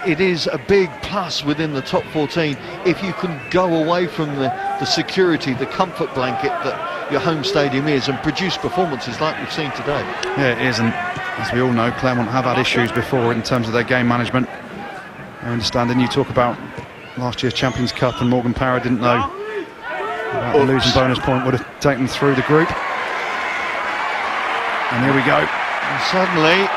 it is a big plus within the top 14 if you can go away from the security, the comfort blanket that your home stadium is, and produce performances like we've seen today. Yeah, it is, and as we all know, Clermont have had issues before in terms of their game management. I understand, and you talk about last year's Champions Cup, and Morgan Parra didn't know about the losing bonus point would have taken them through the group. And here we go. And suddenly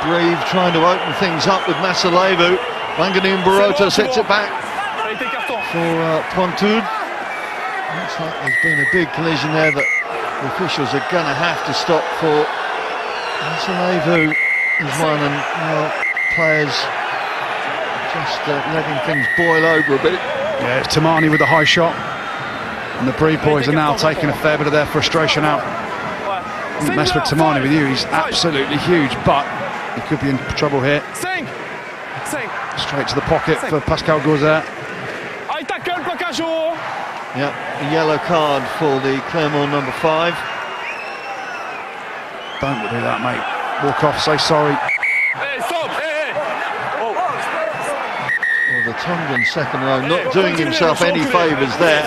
Brive trying to open things up with Masalevu. Wanganeen Barota sets it back for Pointud. Looks like there's been a big collision there that the officials are going to have to stop for. Masalevu is one, and players just letting things boil over a bit. Yeah, it's Tamani with the high shot, and the Brive boys are now taking a fair bit of their frustration out. Don't mess with Tamani with you, he's absolutely huge, but he could be in trouble here. Straight to the pocket for Pascal Gauzet. Yeah, a yellow card for the Clermont number 5. Don't do that, mate. Walk off, say sorry. Well, the Tongan second row not doing himself any favours there.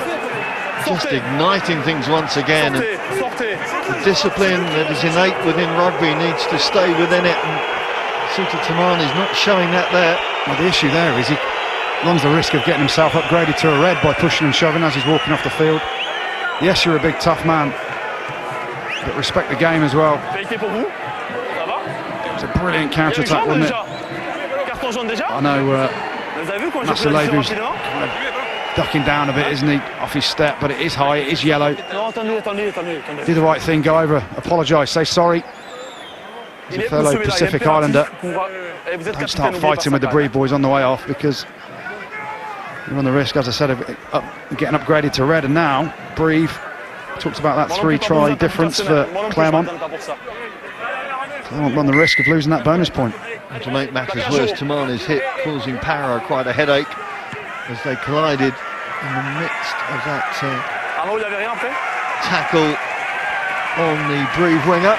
Just igniting things once again. And the discipline that is innate within rugby needs to stay within it. And Suta Tamani's not showing that there. Well, the issue there is he runs the risk of getting himself upgraded to a red by pushing and shoving as he's walking off the field. Yes, you're a big tough man, but respect the game as well. It's a brilliant counter-attack, wasn't it? I know Masalevu's kind of ducking down a bit, isn't he, off his step, but it is high, it is yellow. Do the right thing, go over, apologise, say sorry. He's a fellow Pacific Islander. Don't start fighting with the Brive boys on the way off, because you run the risk, as I said, of getting upgraded to red. And now Brive talked about that 3-try difference for Clermont. Clermont run the risk of losing that bonus point. And to make matters worse, Tamani's hit causing Parra quite a headache as they collided in the midst of that tackle on the Brive winger.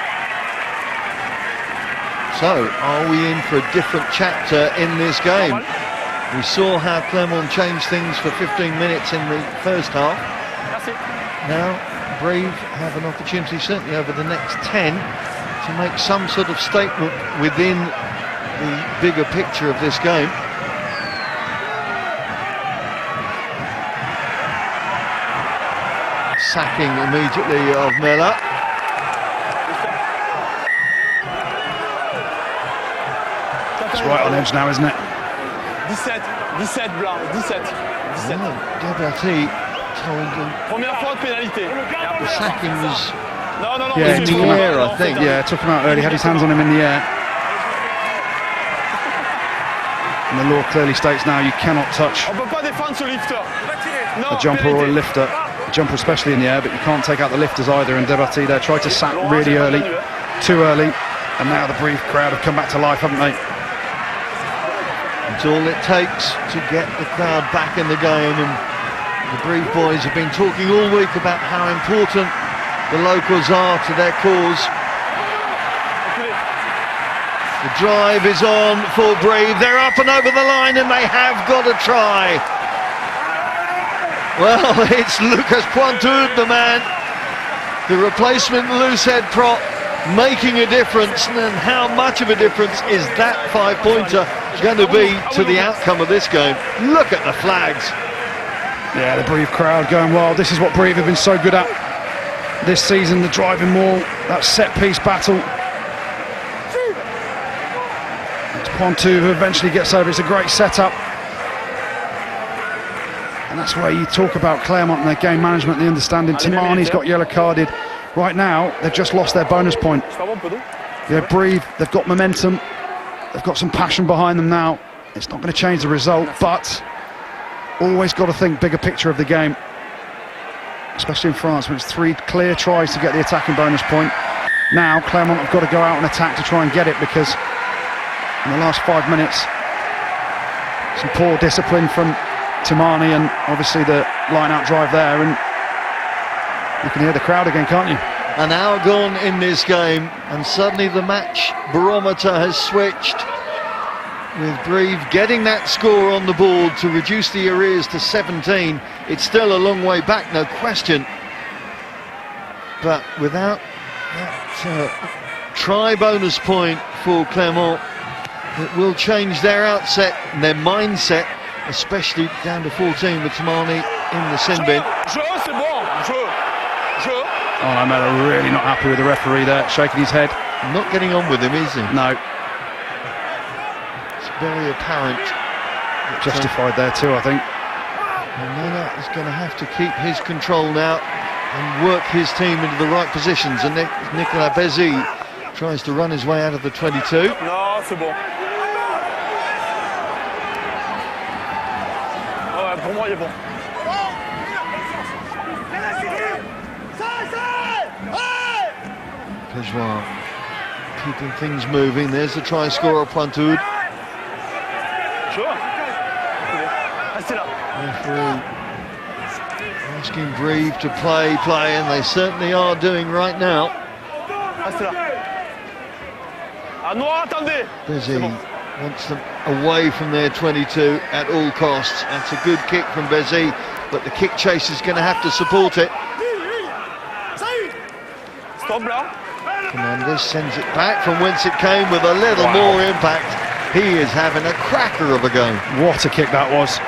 So, are we in for a different chapter in this game? We saw how Clermont changed things for 15 minutes in the first half. Now, Brive have an opportunity, certainly over the next 10, to make some sort of statement within the bigger picture of this game. Sacking immediately of Miller. It's right on edge now, isn't it? 17 Blanc, 17. Debatty told him Première fois de pénalité. the sacking was Non, Yeah, in he took the him out. air, I think. Yeah, took him out early, had his hands on him in the air. And the law clearly states now you cannot touch On peut pas défendre ce lifter. Non, a jumper or a pénalité. lifter. A jumper especially in the air, but you can't take out the lifters either. And Debatty there tried to sack really early, too early. And now the Brive crowd have come back to life, haven't they? It's all it takes to get the crowd back in the game, and the Brive boys have been talking all week about how important the locals are to their cause. The drive is on for Brive. They're up and over the line, and they have got a try. Well, it's Lucas Pointud, the man, the replacement loosehead prop, making a difference. And how much of a difference is that 5-pointer going to be to the outcome of this game? Look at the flags. Yeah, the Brive crowd going wild. This is what Brive have been so good at this season, the driving maul, that set-piece battle. It's Pointu who eventually gets over. It's a great setup. And that's where you talk about Clermont and their game management, the understanding. Timani's got yellow carded. Right now, they've just lost their bonus point. Yeah, Brive, they've got momentum. They've got some passion behind them now. It's not going to change the result, but always got to think bigger picture of the game, especially in France, when it's 3 clear tries to get the attacking bonus point. Now Clermont have got to go out and attack to try and get it, because in the last 5 minutes, some poor discipline from Timani, and obviously the line-out drive there, and you can hear the crowd again, can't you? An hour gone in this game, and suddenly the match barometer has switched, with Brive getting that score on the board to reduce the arrears to 17. It's still a long way back, no question, but without that try bonus point for Clermont, it will change their outset and their mindset, especially down to 14 with Timani in the sin bin. Oh, I'm really not happy with the referee there, shaking his head. Not getting on with him, is he? No. It's very apparent. Justified there too, I think. Miller is going to have to keep his control now and work his team into the right positions. And Nicolas Bézy tries to run his way out of the 22. Non, c'est bon. Ouais, pour moi, il est bon. Pejouan keeping things moving. There's the try scorer, Pointud. Restez là. Referee asking Brive to play, and they certainly are doing right now. Restez là. À Noir, attendez. Bézy wants them away from their 22 at all costs. That's a good kick from Bézy, but the kick chase is going to have to support it. Stop là. Fernandez sends it back from whence it came with a little more impact. He is having a cracker of a game. What a kick that was.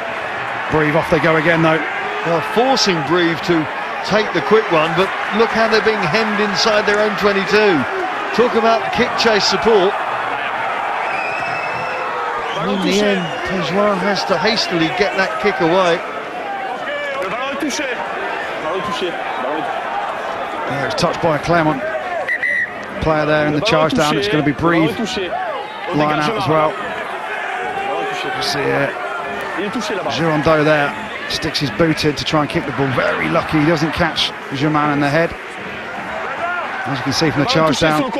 Brive off they go again though. They're forcing Brive to take the quick one, but look how they're being hemmed inside their own 22. Talk about kick chase support. And in the end, Pejouan has to hastily get that kick away. Le ballon est touché. Ballon touché. Yeah, it's touched by a Clermont player there in the charge down. It's going to be Brive line out as well. See Girondeau there sticks his boot in to try and kick the ball. Very lucky he doesn't catch Germain in the head. As you can see from the charge down,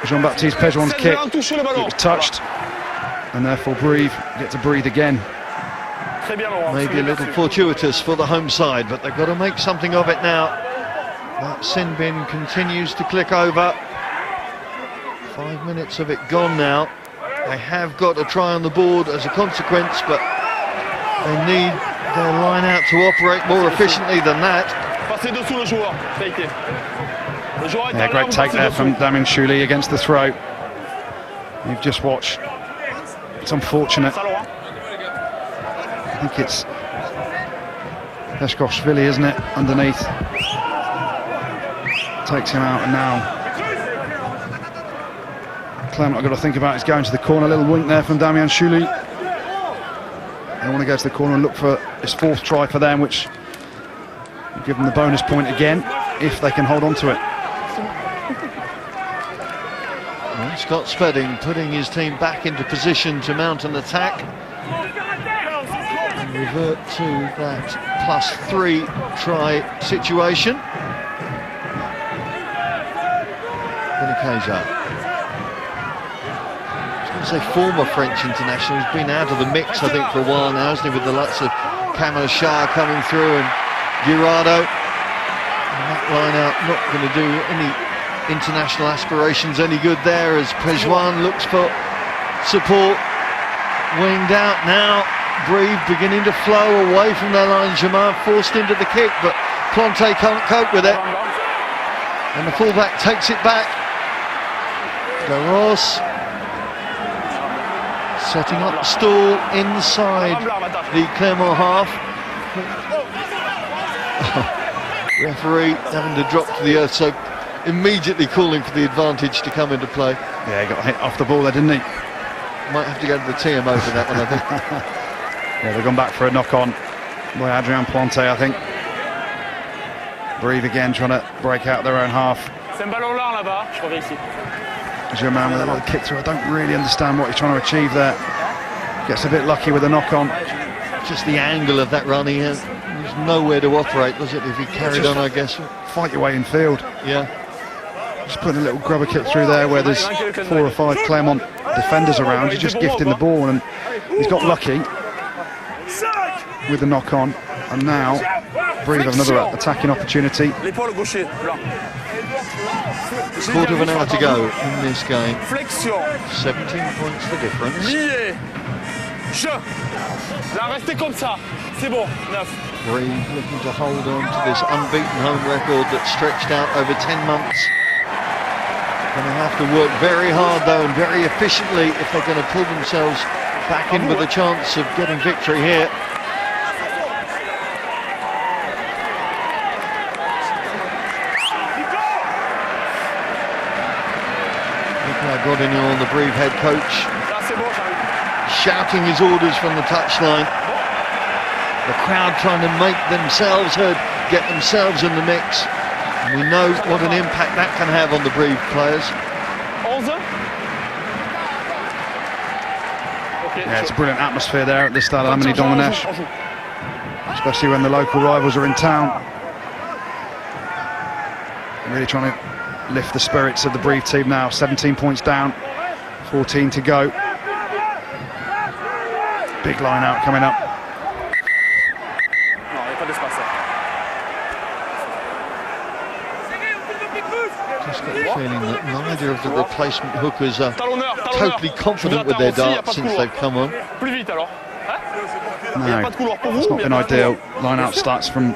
Jean-Baptiste Pejouan's kick, it was touched, and therefore Brive get to breathe again. Maybe a little fortuitous for the home side, but they've got to make something of it now. That sin bin continues to click over. 5 minutes of it gone now. They have got a try on the board as a consequence, but they need their line out to operate more efficiently than that. Passez dessous le joueur. Ça a été. Yeah, great take there from Damien Chouli against the throat. You've just watched. It's unfortunate. I think it's Peshkoshvili, isn't it, underneath. Takes him out, and now Clermont I've got to think about is going to the corner. A little wink there from Damien Chouli. They want to go to the corner and look for his 4th try for them, which will give them the bonus point again, if they can hold on to it. Well, Scott Spedding putting his team back into position to mount an attack. And revert to that +3 try situation. Beniceza. Say former French international, who's been out of the mix, I think, for a while now, hasn't he, with the likes of Camille Shah coming through and Girardo. And that line-out not going to do any international aspirations any good there, as Prejuan looks for support. Winged out now, Brive beginning to flow away from their line. Jamal forced into the kick, but Plante can't cope with it. And the fullback takes it back. Garros setting up the stall inside the Clermont half. Referee having to drop to the earth, so immediately calling for the advantage to come into play. Yeah, he got hit off the ball there, didn't he? Might have to go to the TMO for that one, I think. Yeah, they've gone back for a knock-on by Adrien Plante, I think. Brive again trying to break out their own half. Germain with a little kick through. I don't really understand what he's trying to achieve there. Gets a bit lucky with the knock-on. Just the angle of that run, there's nowhere to operate, was it, if he carried on, I guess? Fight your way in field. Yeah. Just putting a little grubber kick through there where there's 4 or 5 Clermont defenders around. He's just gifting the ball, and he's got lucky with the knock-on. And now Brive have another attacking opportunity. Quarter of an hour to go in this game. 17 points the difference. Brive looking to hold on to this unbeaten home record that's stretched out over 10 months. Going to have to work very hard though, and very efficiently, if they're going to pull themselves back in with a chance of getting victory here. Godinho on the Brive head coach, shouting his orders from the touchline. The crowd trying to make themselves heard, get themselves in the mix. And we know what an impact that can have on the Brive players. Yeah, it's a brilliant atmosphere there at the Stade Lamine Domenech, especially when the local rivals are in town. Really trying to lift the spirits of the Brive team now. 17 points down, 14 to go. Big line out coming up. Just got the feeling that neither of the replacement hookers are totally confident with their darts since they've come on. No, it's not been ideal. Line out starts from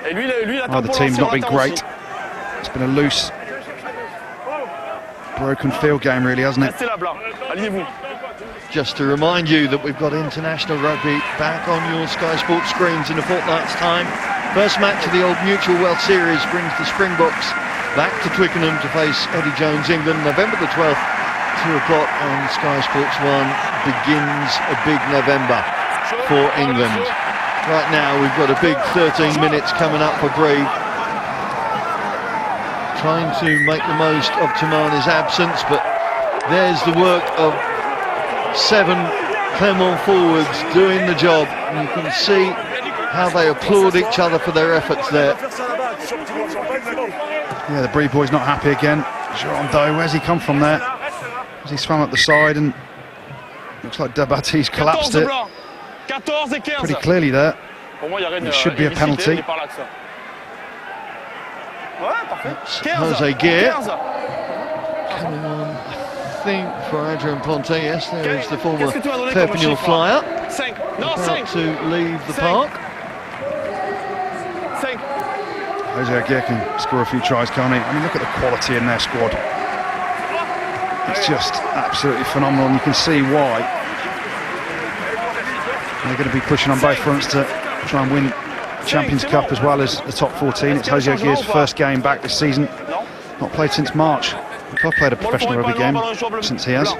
either team's not been great. It's been a loose, broken field game, really, hasn't it? Just to remind you that we've got international rugby back on your Sky Sports screens in a fortnight's time. First match of the old Mutual Wealth Series brings the Springboks back to Twickenham to face Eddie Jones, England, November the 12th, 2 o'clock on Sky Sports 1. Begins a big November for England. Right now we've got a big 13 minutes coming up for Brive, trying to make the most of Tamani's absence, but there's the work of 7 Clermont forwards doing the job, and you can see how they applaud each other for their efforts there. Yeah, the Brive boy's not happy again. Girondeau, where's he come from there? As he swam up the side, and looks like Dabati's collapsed it pretty clearly there. It should be a penalty. Jose Gear coming on, I think, for Adrien Plante. Yes, there is the former Perpignan flyer about to leave the park. Jose Aguirre can score a few tries, can't he? I mean, look at the quality in their squad. It's just absolutely phenomenal, and you can see why. They're going to be pushing on both fronts to try and win Champions Cup as well as the top 14. It's Jose Aguirre's first game back this season. Not played since March. I've played a professional rugby game since he has.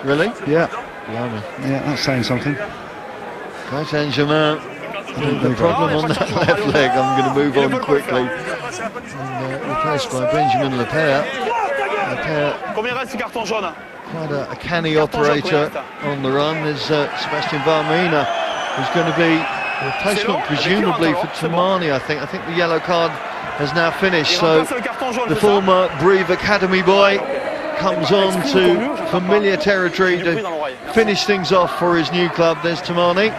Really? Yeah. Blimey. Yeah, that's saying something. Saint-Germain, the problem on that left leg, I'm going to move on quickly. And, replaced by Benjamin Lepere. Quite a canny operator on the run. There's Sebastian Barmina, who's going to be a replacement presumably for Tamani, I think. I think the yellow card has now finished, so the former Brive Academy boy comes on to familiar territory to finish things off for his new club. There's Tamani.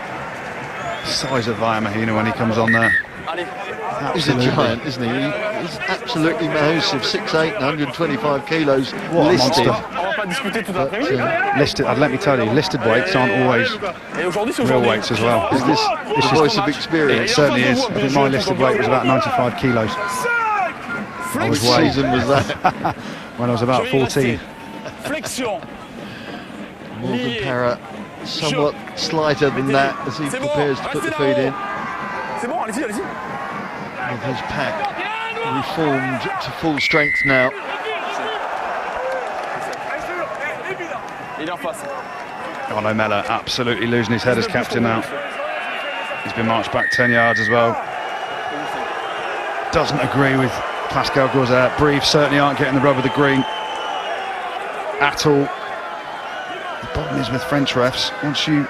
Size of Vaya Mahina when he comes on there. He's a giant, isn't he? He's absolutely massive, 6'8", 125 kilos What a listed. monster. Listed, let me tell you, listed weights aren't always real weights as well. Is this the voice of experience? It certainly is. I think my listed weight was about 95 kilos. I was What season was that? when I was about 14. Morgan Parrott somewhat slighter than that as he prepares to put the feet in. With his pack reformed to full strength now. Arno Mella absolutely losing his head as captain now. He's been marched back 10 yards as well. Doesn't agree with Pascal Gauzet. Brive certainly aren't getting the rub of the green at all. The problem is with French refs, once you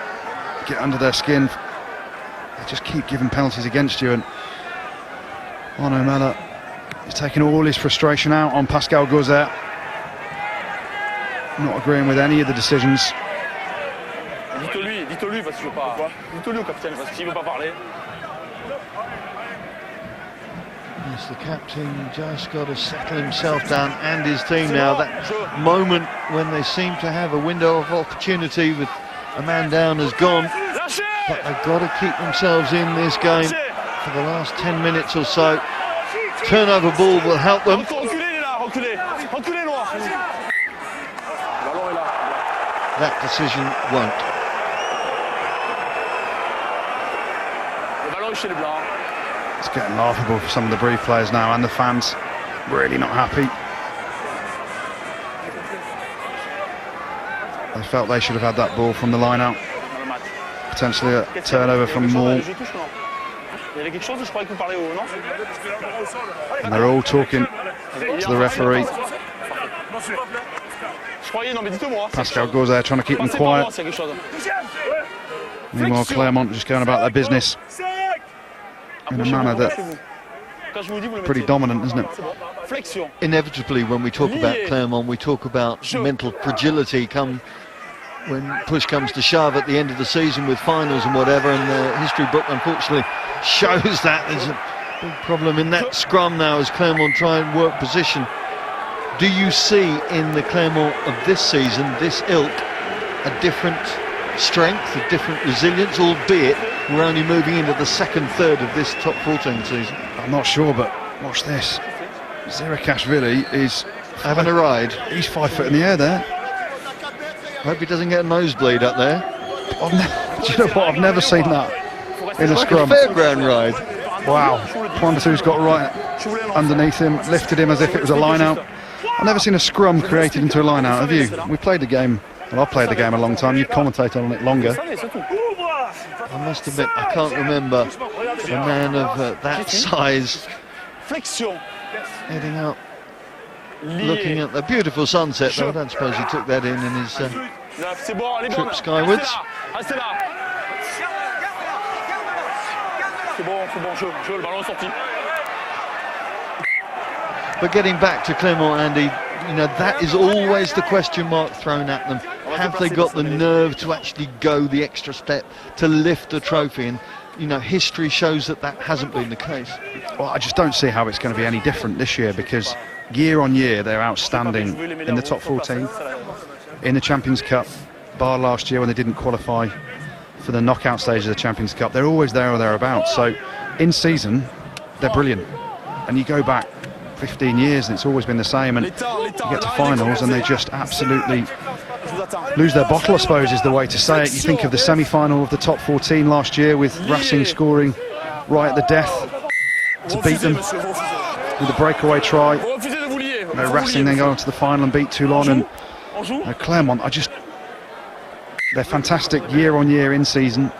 get under their skin, they just keep giving penalties against you, and Arno Mella is taking all his frustration out on Pascal Gauzet. Not agreeing with any of the decisions. Dites-lui parce que je veux pas. Dites-lui au capitaine parce qu'il veut pas parler. Yes, the captain just got to settle himself down and his team now. That moment when they seem to have a window of opportunity with a man down has gone. But they've got to keep themselves in this game for the last 10 minutes or so. Turnover ball will help them. That decision won't. It's getting laughable for some of the Brive players now, and the fans really not happy. They felt they should have had that ball from the line out. Potentially a turnover from Moore. And they're all talking to the referee. Pascal Gauzet trying to keep them quiet. Meanwhile, Clermont just going about their business in a manner that's pretty dominant, isn't it? Inevitably, when we talk about Clermont, we talk about mental fragility come when push comes to shove at the end of the season with finals and whatever, and the history book unfortunately shows that. There's a big problem in that scrum now as Clermont try and work position. Do you see in the Clermont of this season, this ilk, a different strength, a different resilience, albeit we're only moving into the second third of this top 14 season? I'm not sure, but watch this. Zirakashvili is having a ride. He's 5 foot in the air there. I hope he doesn't get a nosebleed up there. Do you know what? I've never seen that in a scrum. Like a fairground ride. Wow. Poindou's got right underneath him, lifted him as if it was a line out. I've never seen a scrum created into a line out, have you? We played the game. Well, I've played the game a long time. You've commentated on it longer. I must admit, I can't remember a man of that size heading out, looking at the beautiful sunset, though I don't suppose he took that in his trip skywards. But getting back to Clermont, Andy, you know, that is always the question mark thrown at them. Have they got the nerve to actually go the extra step to lift the trophy? And, you know, history shows that that hasn't been the case. Well, I just don't see how it's going to be any different this year, because year on year they're outstanding in the top 14, in the Champions Cup, bar last year when they didn't qualify for the knockout stage of the Champions Cup. They're always there or thereabouts. So in season, they're brilliant. and you go back 15 years and it's always been the same, and you get to finals and they just absolutely lose their bottle, I suppose is the way to say it. You think of the semi-final of the top 14 last year with Racing scoring right at the death to beat them with a breakaway try. Racing then go on to the final and beat Toulon, and Clermont they're fantastic year on year in season.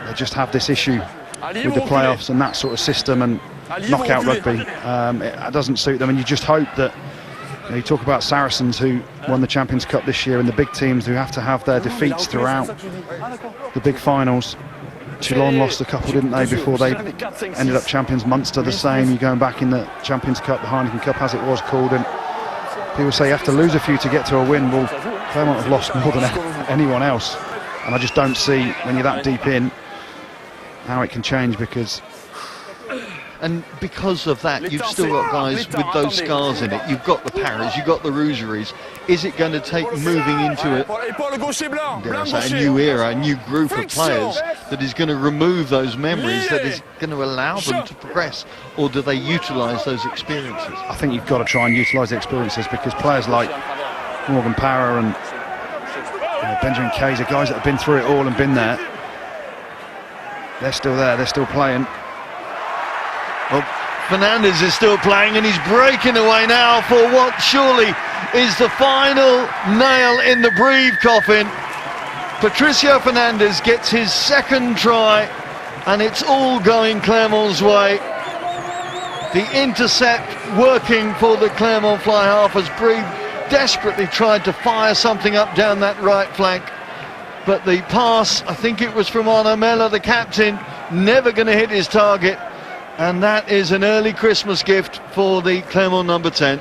They just have this issue with the playoffs and that sort of system and knockout rugby. It doesn't suit them, and you just hope that, you talk about Saracens who won the Champions Cup this year, and the big teams who have to have their defeats throughout the big finals. Toulon lost a couple, didn't they, before they ended up champions. Munster the same. You're going back in the Champions Cup, the Heineken Cup as it was called, and people say you have to lose a few to get to a win. Well, Clermont have lost more than anyone else, and I just don't see, when you're that deep in, how it can change, because of that, you've still got guys with those scars in it. You've got the Paris, you've got the Rougeries. Is it going to take moving into it, dare I say, a new era, a new group of players that is going to remove those memories, that is going to allow them to progress, or do they utilise those experiences? I think you've got to try and utilise the experiences, because players like Morgan Power and Benjamin Kayser, guys that have been through it all and been there, they're still there, they're still playing. Well, Fernandez is still playing, and he's breaking away now for what surely is the final nail in the Brive coffin. Patricio Fernandez gets his second try, and it's all going Clermont's way. The intercept working for the Clermont fly half as Brive desperately tried to fire something up down that right flank. But the pass, I think it was from Arnaud Mella, the captain, never going to hit his target. And that is an early Christmas gift for the Clermont number 10.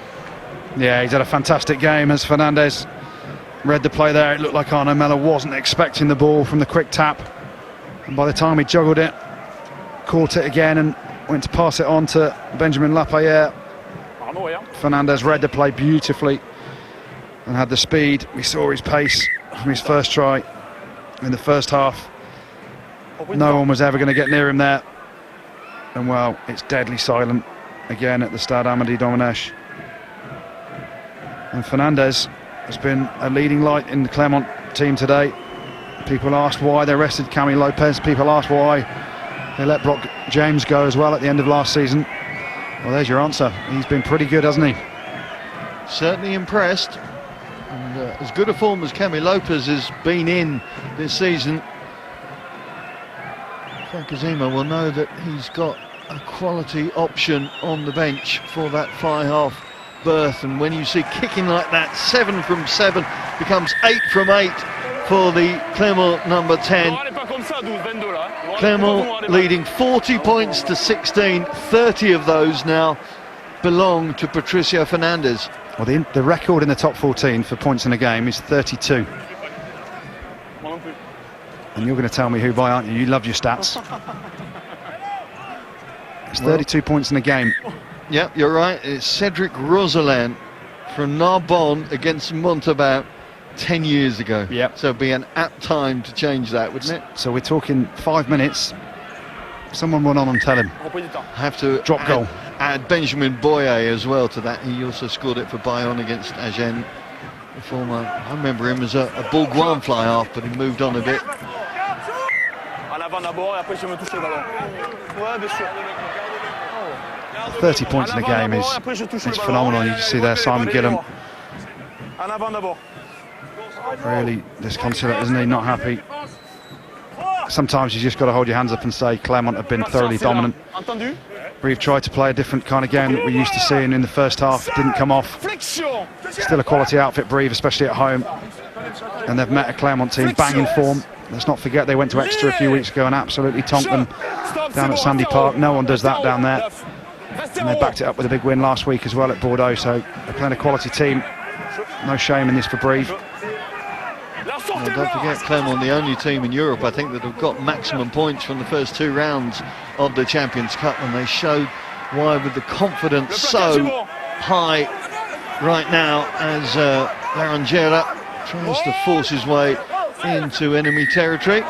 Yeah, he's had a fantastic game as Fernandez read the play there. It looked like Arnaud Mella wasn't expecting the ball from the quick tap. And by the time he juggled it, caught it again and went to pass it on to Benjamin Lapayette, Fernandez read the play beautifully and had the speed. We saw his pace from his first try in the first half. No one was ever going to get near him there. And well, it's deadly silent again at the Stade Amédée Domenech. And Fernandez has been a leading light in the Clermont team today. People asked why they rested Camille Lopez. People asked why they let Brock James go as well at the end of last season. Well, there's your answer. He's been pretty good, hasn't he? Certainly impressed. And as good a form as Camille Lopez has been in this season, Frank Azema will know that he's got a quality option on the bench for that fly half berth. And when you see kicking like that, 7 from 7 becomes 8 from 8 for the Clermont number 10. Clermont leading 40 points to 16. 30 of those now belong to Patricio Fernandez. Well, the record in the top 14 for points in a game is 32. And you're going to tell me who by, aren't you? You love your stats. It's 32 points in a game. Yep, you're right. It's Cedric Roselin from Narbonne against Montauban 10 years ago. Yep. So it'd be an apt time to change that, wouldn't it? So we're talking 5 minutes. Someone run on and tell him. Have to drop goal. Add Benjamin Boyer as well to that. He also scored it for Bayonne against Agen. The former, I remember him as a Bourgoin fly half, but he moved on a bit. 30 points in a game is phenomenal. You just see there Simon Gillam really disconsolate, isn't he? Not happy. Sometimes you just got to hold your hands up and say Clermont have been thoroughly dominant. Brive tried to play a different kind of game that we're used to seeing in the first half. It didn't come off. Still a quality outfit, Brive, especially at home. And they've met a Clermont team banging form. Let's not forget they went to extra a few weeks ago and absolutely tonked them down at Sandy Park. No one does that down there. And they backed it up with a big win last week as well at Bordeaux. So they're playing a quality team. No shame in this for Brive. Well, don't forget, Clermont, the only team in Europe, I think, that have got maximum points from the first 2 rounds of the Champions Cup, and they showed why with the confidence so high right now as Larangera tries to force his way into enemy territory.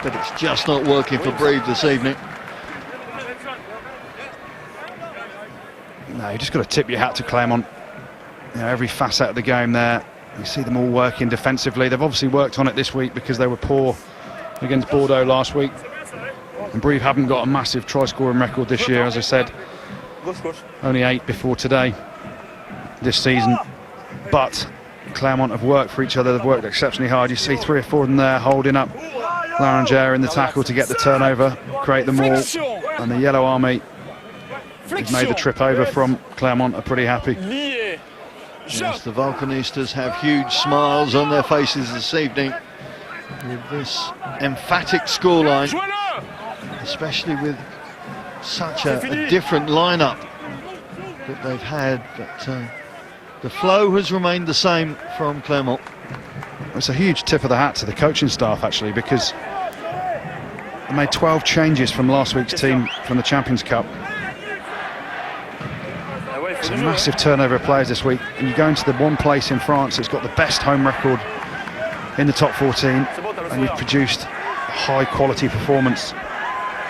But it's just not working for Brive this evening. You just got to tip your hat to Clermont. You know, every facet of the game there. You see them all working defensively. They've obviously worked on it this week because they were poor against Bordeaux last week. And Brive haven't got a massive try-scoring record this year, as I said. Only 8 before today, this season. But Clermont have worked for each other. They've worked exceptionally hard. You see 3 or 4 of them there holding up Larangere in the tackle to get the turnover, create the maul. And the Yellow Army, who've made the trip over from Clermont, are pretty happy. Yes, the Volcanistas have huge smiles on their faces this evening with this emphatic scoreline, especially with such a different lineup that they've had. But the flow has remained the same from Clermont. It's a huge tip of the hat to the coaching staff, actually, because they made 12 changes from last week's team from the Champions Cup. It's a massive turnover of players this week, and you go into the one place in France that's got the best home record in the top 14, and you've produced a high quality performance.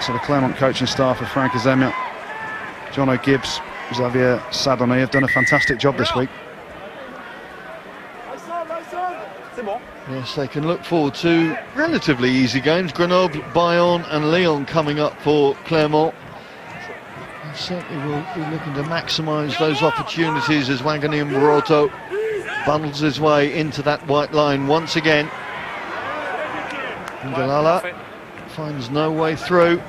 So the Clermont coaching staff of Frank Azemia, John O'Gibbs, Xavier Sadonnet have done a fantastic job this week. Yes, they can look forward to relatively easy games. Grenoble, Bayonne and Lyon coming up for Clermont. They certainly will be looking to maximise those opportunities as Wanganeen Moroto bundles his way into that white line once again. Ngalala finds no way through.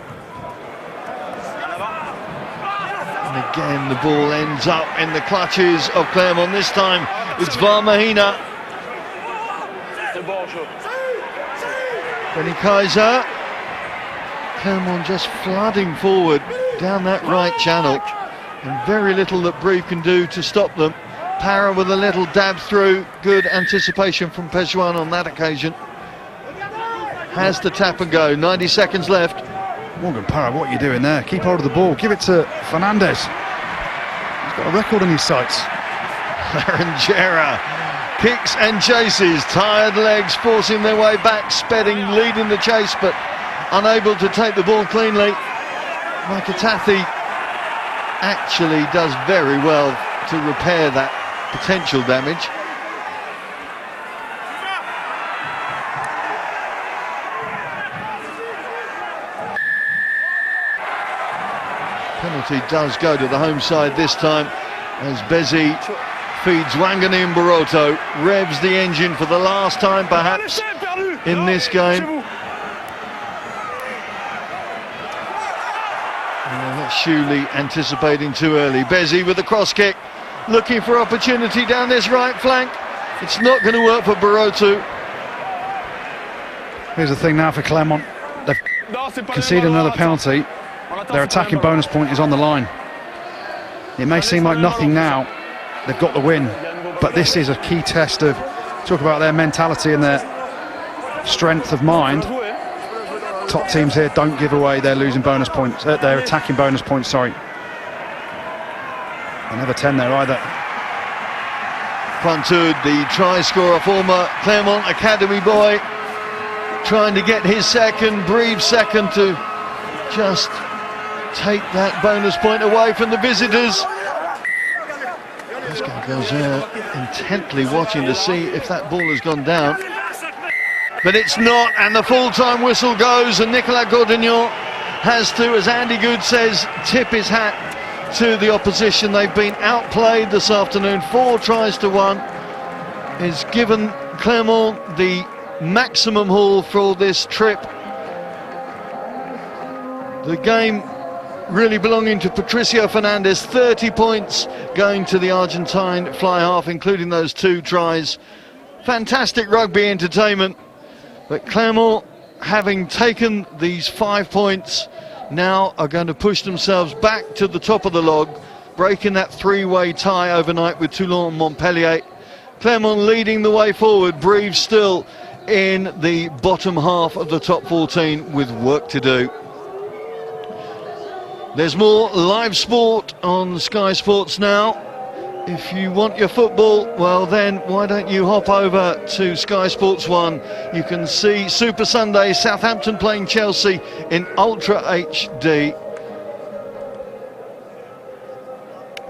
And again the ball ends up in the clutches of Clermont. This time it's Varmahina. Benny Kaiser. Clermont just flooding forward down that right channel, and very little that Brive can do to stop them. Parra with a little dab through. Good anticipation from Pejuan on that occasion. Has the tap and go. 90 seconds left. Morgan Parra, what are you doing there? Keep hold of the ball. Give it to Fernandez. He's got a record on his sights. Larangera kicks and chases. Tired legs forcing their way back. Spedding leading the chase, but unable to take the ball cleanly. Makatathi actually does very well to repair that potential damage. Penalty does go to the home side this time as Bezi feeds Wanganeen Moroto, revs the engine for the last time perhaps in this game. That's Shuley anticipating too early. Bezi with the cross kick, looking for opportunity down this right flank. It's not going to work for Moroto. Here's the thing now for Clermont. They've conceded another penalty. Their attacking bonus point is on the line. It may seem like nothing now. They've got the win, but this is a key test of, talk about their mentality and their strength of mind. Top teams here don't give away their losing bonus points, their attacking bonus points, sorry. They never 10 there either. Quantud, the try scorer, former Clermont Academy boy, trying to get his second, Brive second, to just take that bonus point away from the visitors. This guy goes out intently watching to see if that ball has gone down. But it's not, and the full-time whistle goes, and Nicolas Gordignon has to, as Andy Good says, tip his hat to the opposition. They've been outplayed this afternoon. 4 tries to 1 is given Clermont the maximum haul for this trip. The game really belonging to Patricio Fernandez. 30 points going to the Argentine fly half, including those 2 tries. Fantastic rugby entertainment. But Clermont, having taken these 5 points, now are going to push themselves back to the top of the log, breaking that 3-way tie overnight with Toulon and Montpellier. Clermont leading the way forward. Brive still in the bottom half of the top 14 with work to do. There's more live sport on Sky Sports now. If you want your football, well then why don't you hop over to Sky Sports 1. You can see Super Sunday, Southampton playing Chelsea in Ultra HD.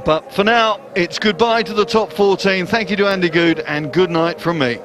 But for now, it's goodbye to the top 14. Thank you to Andy Good and good night from me.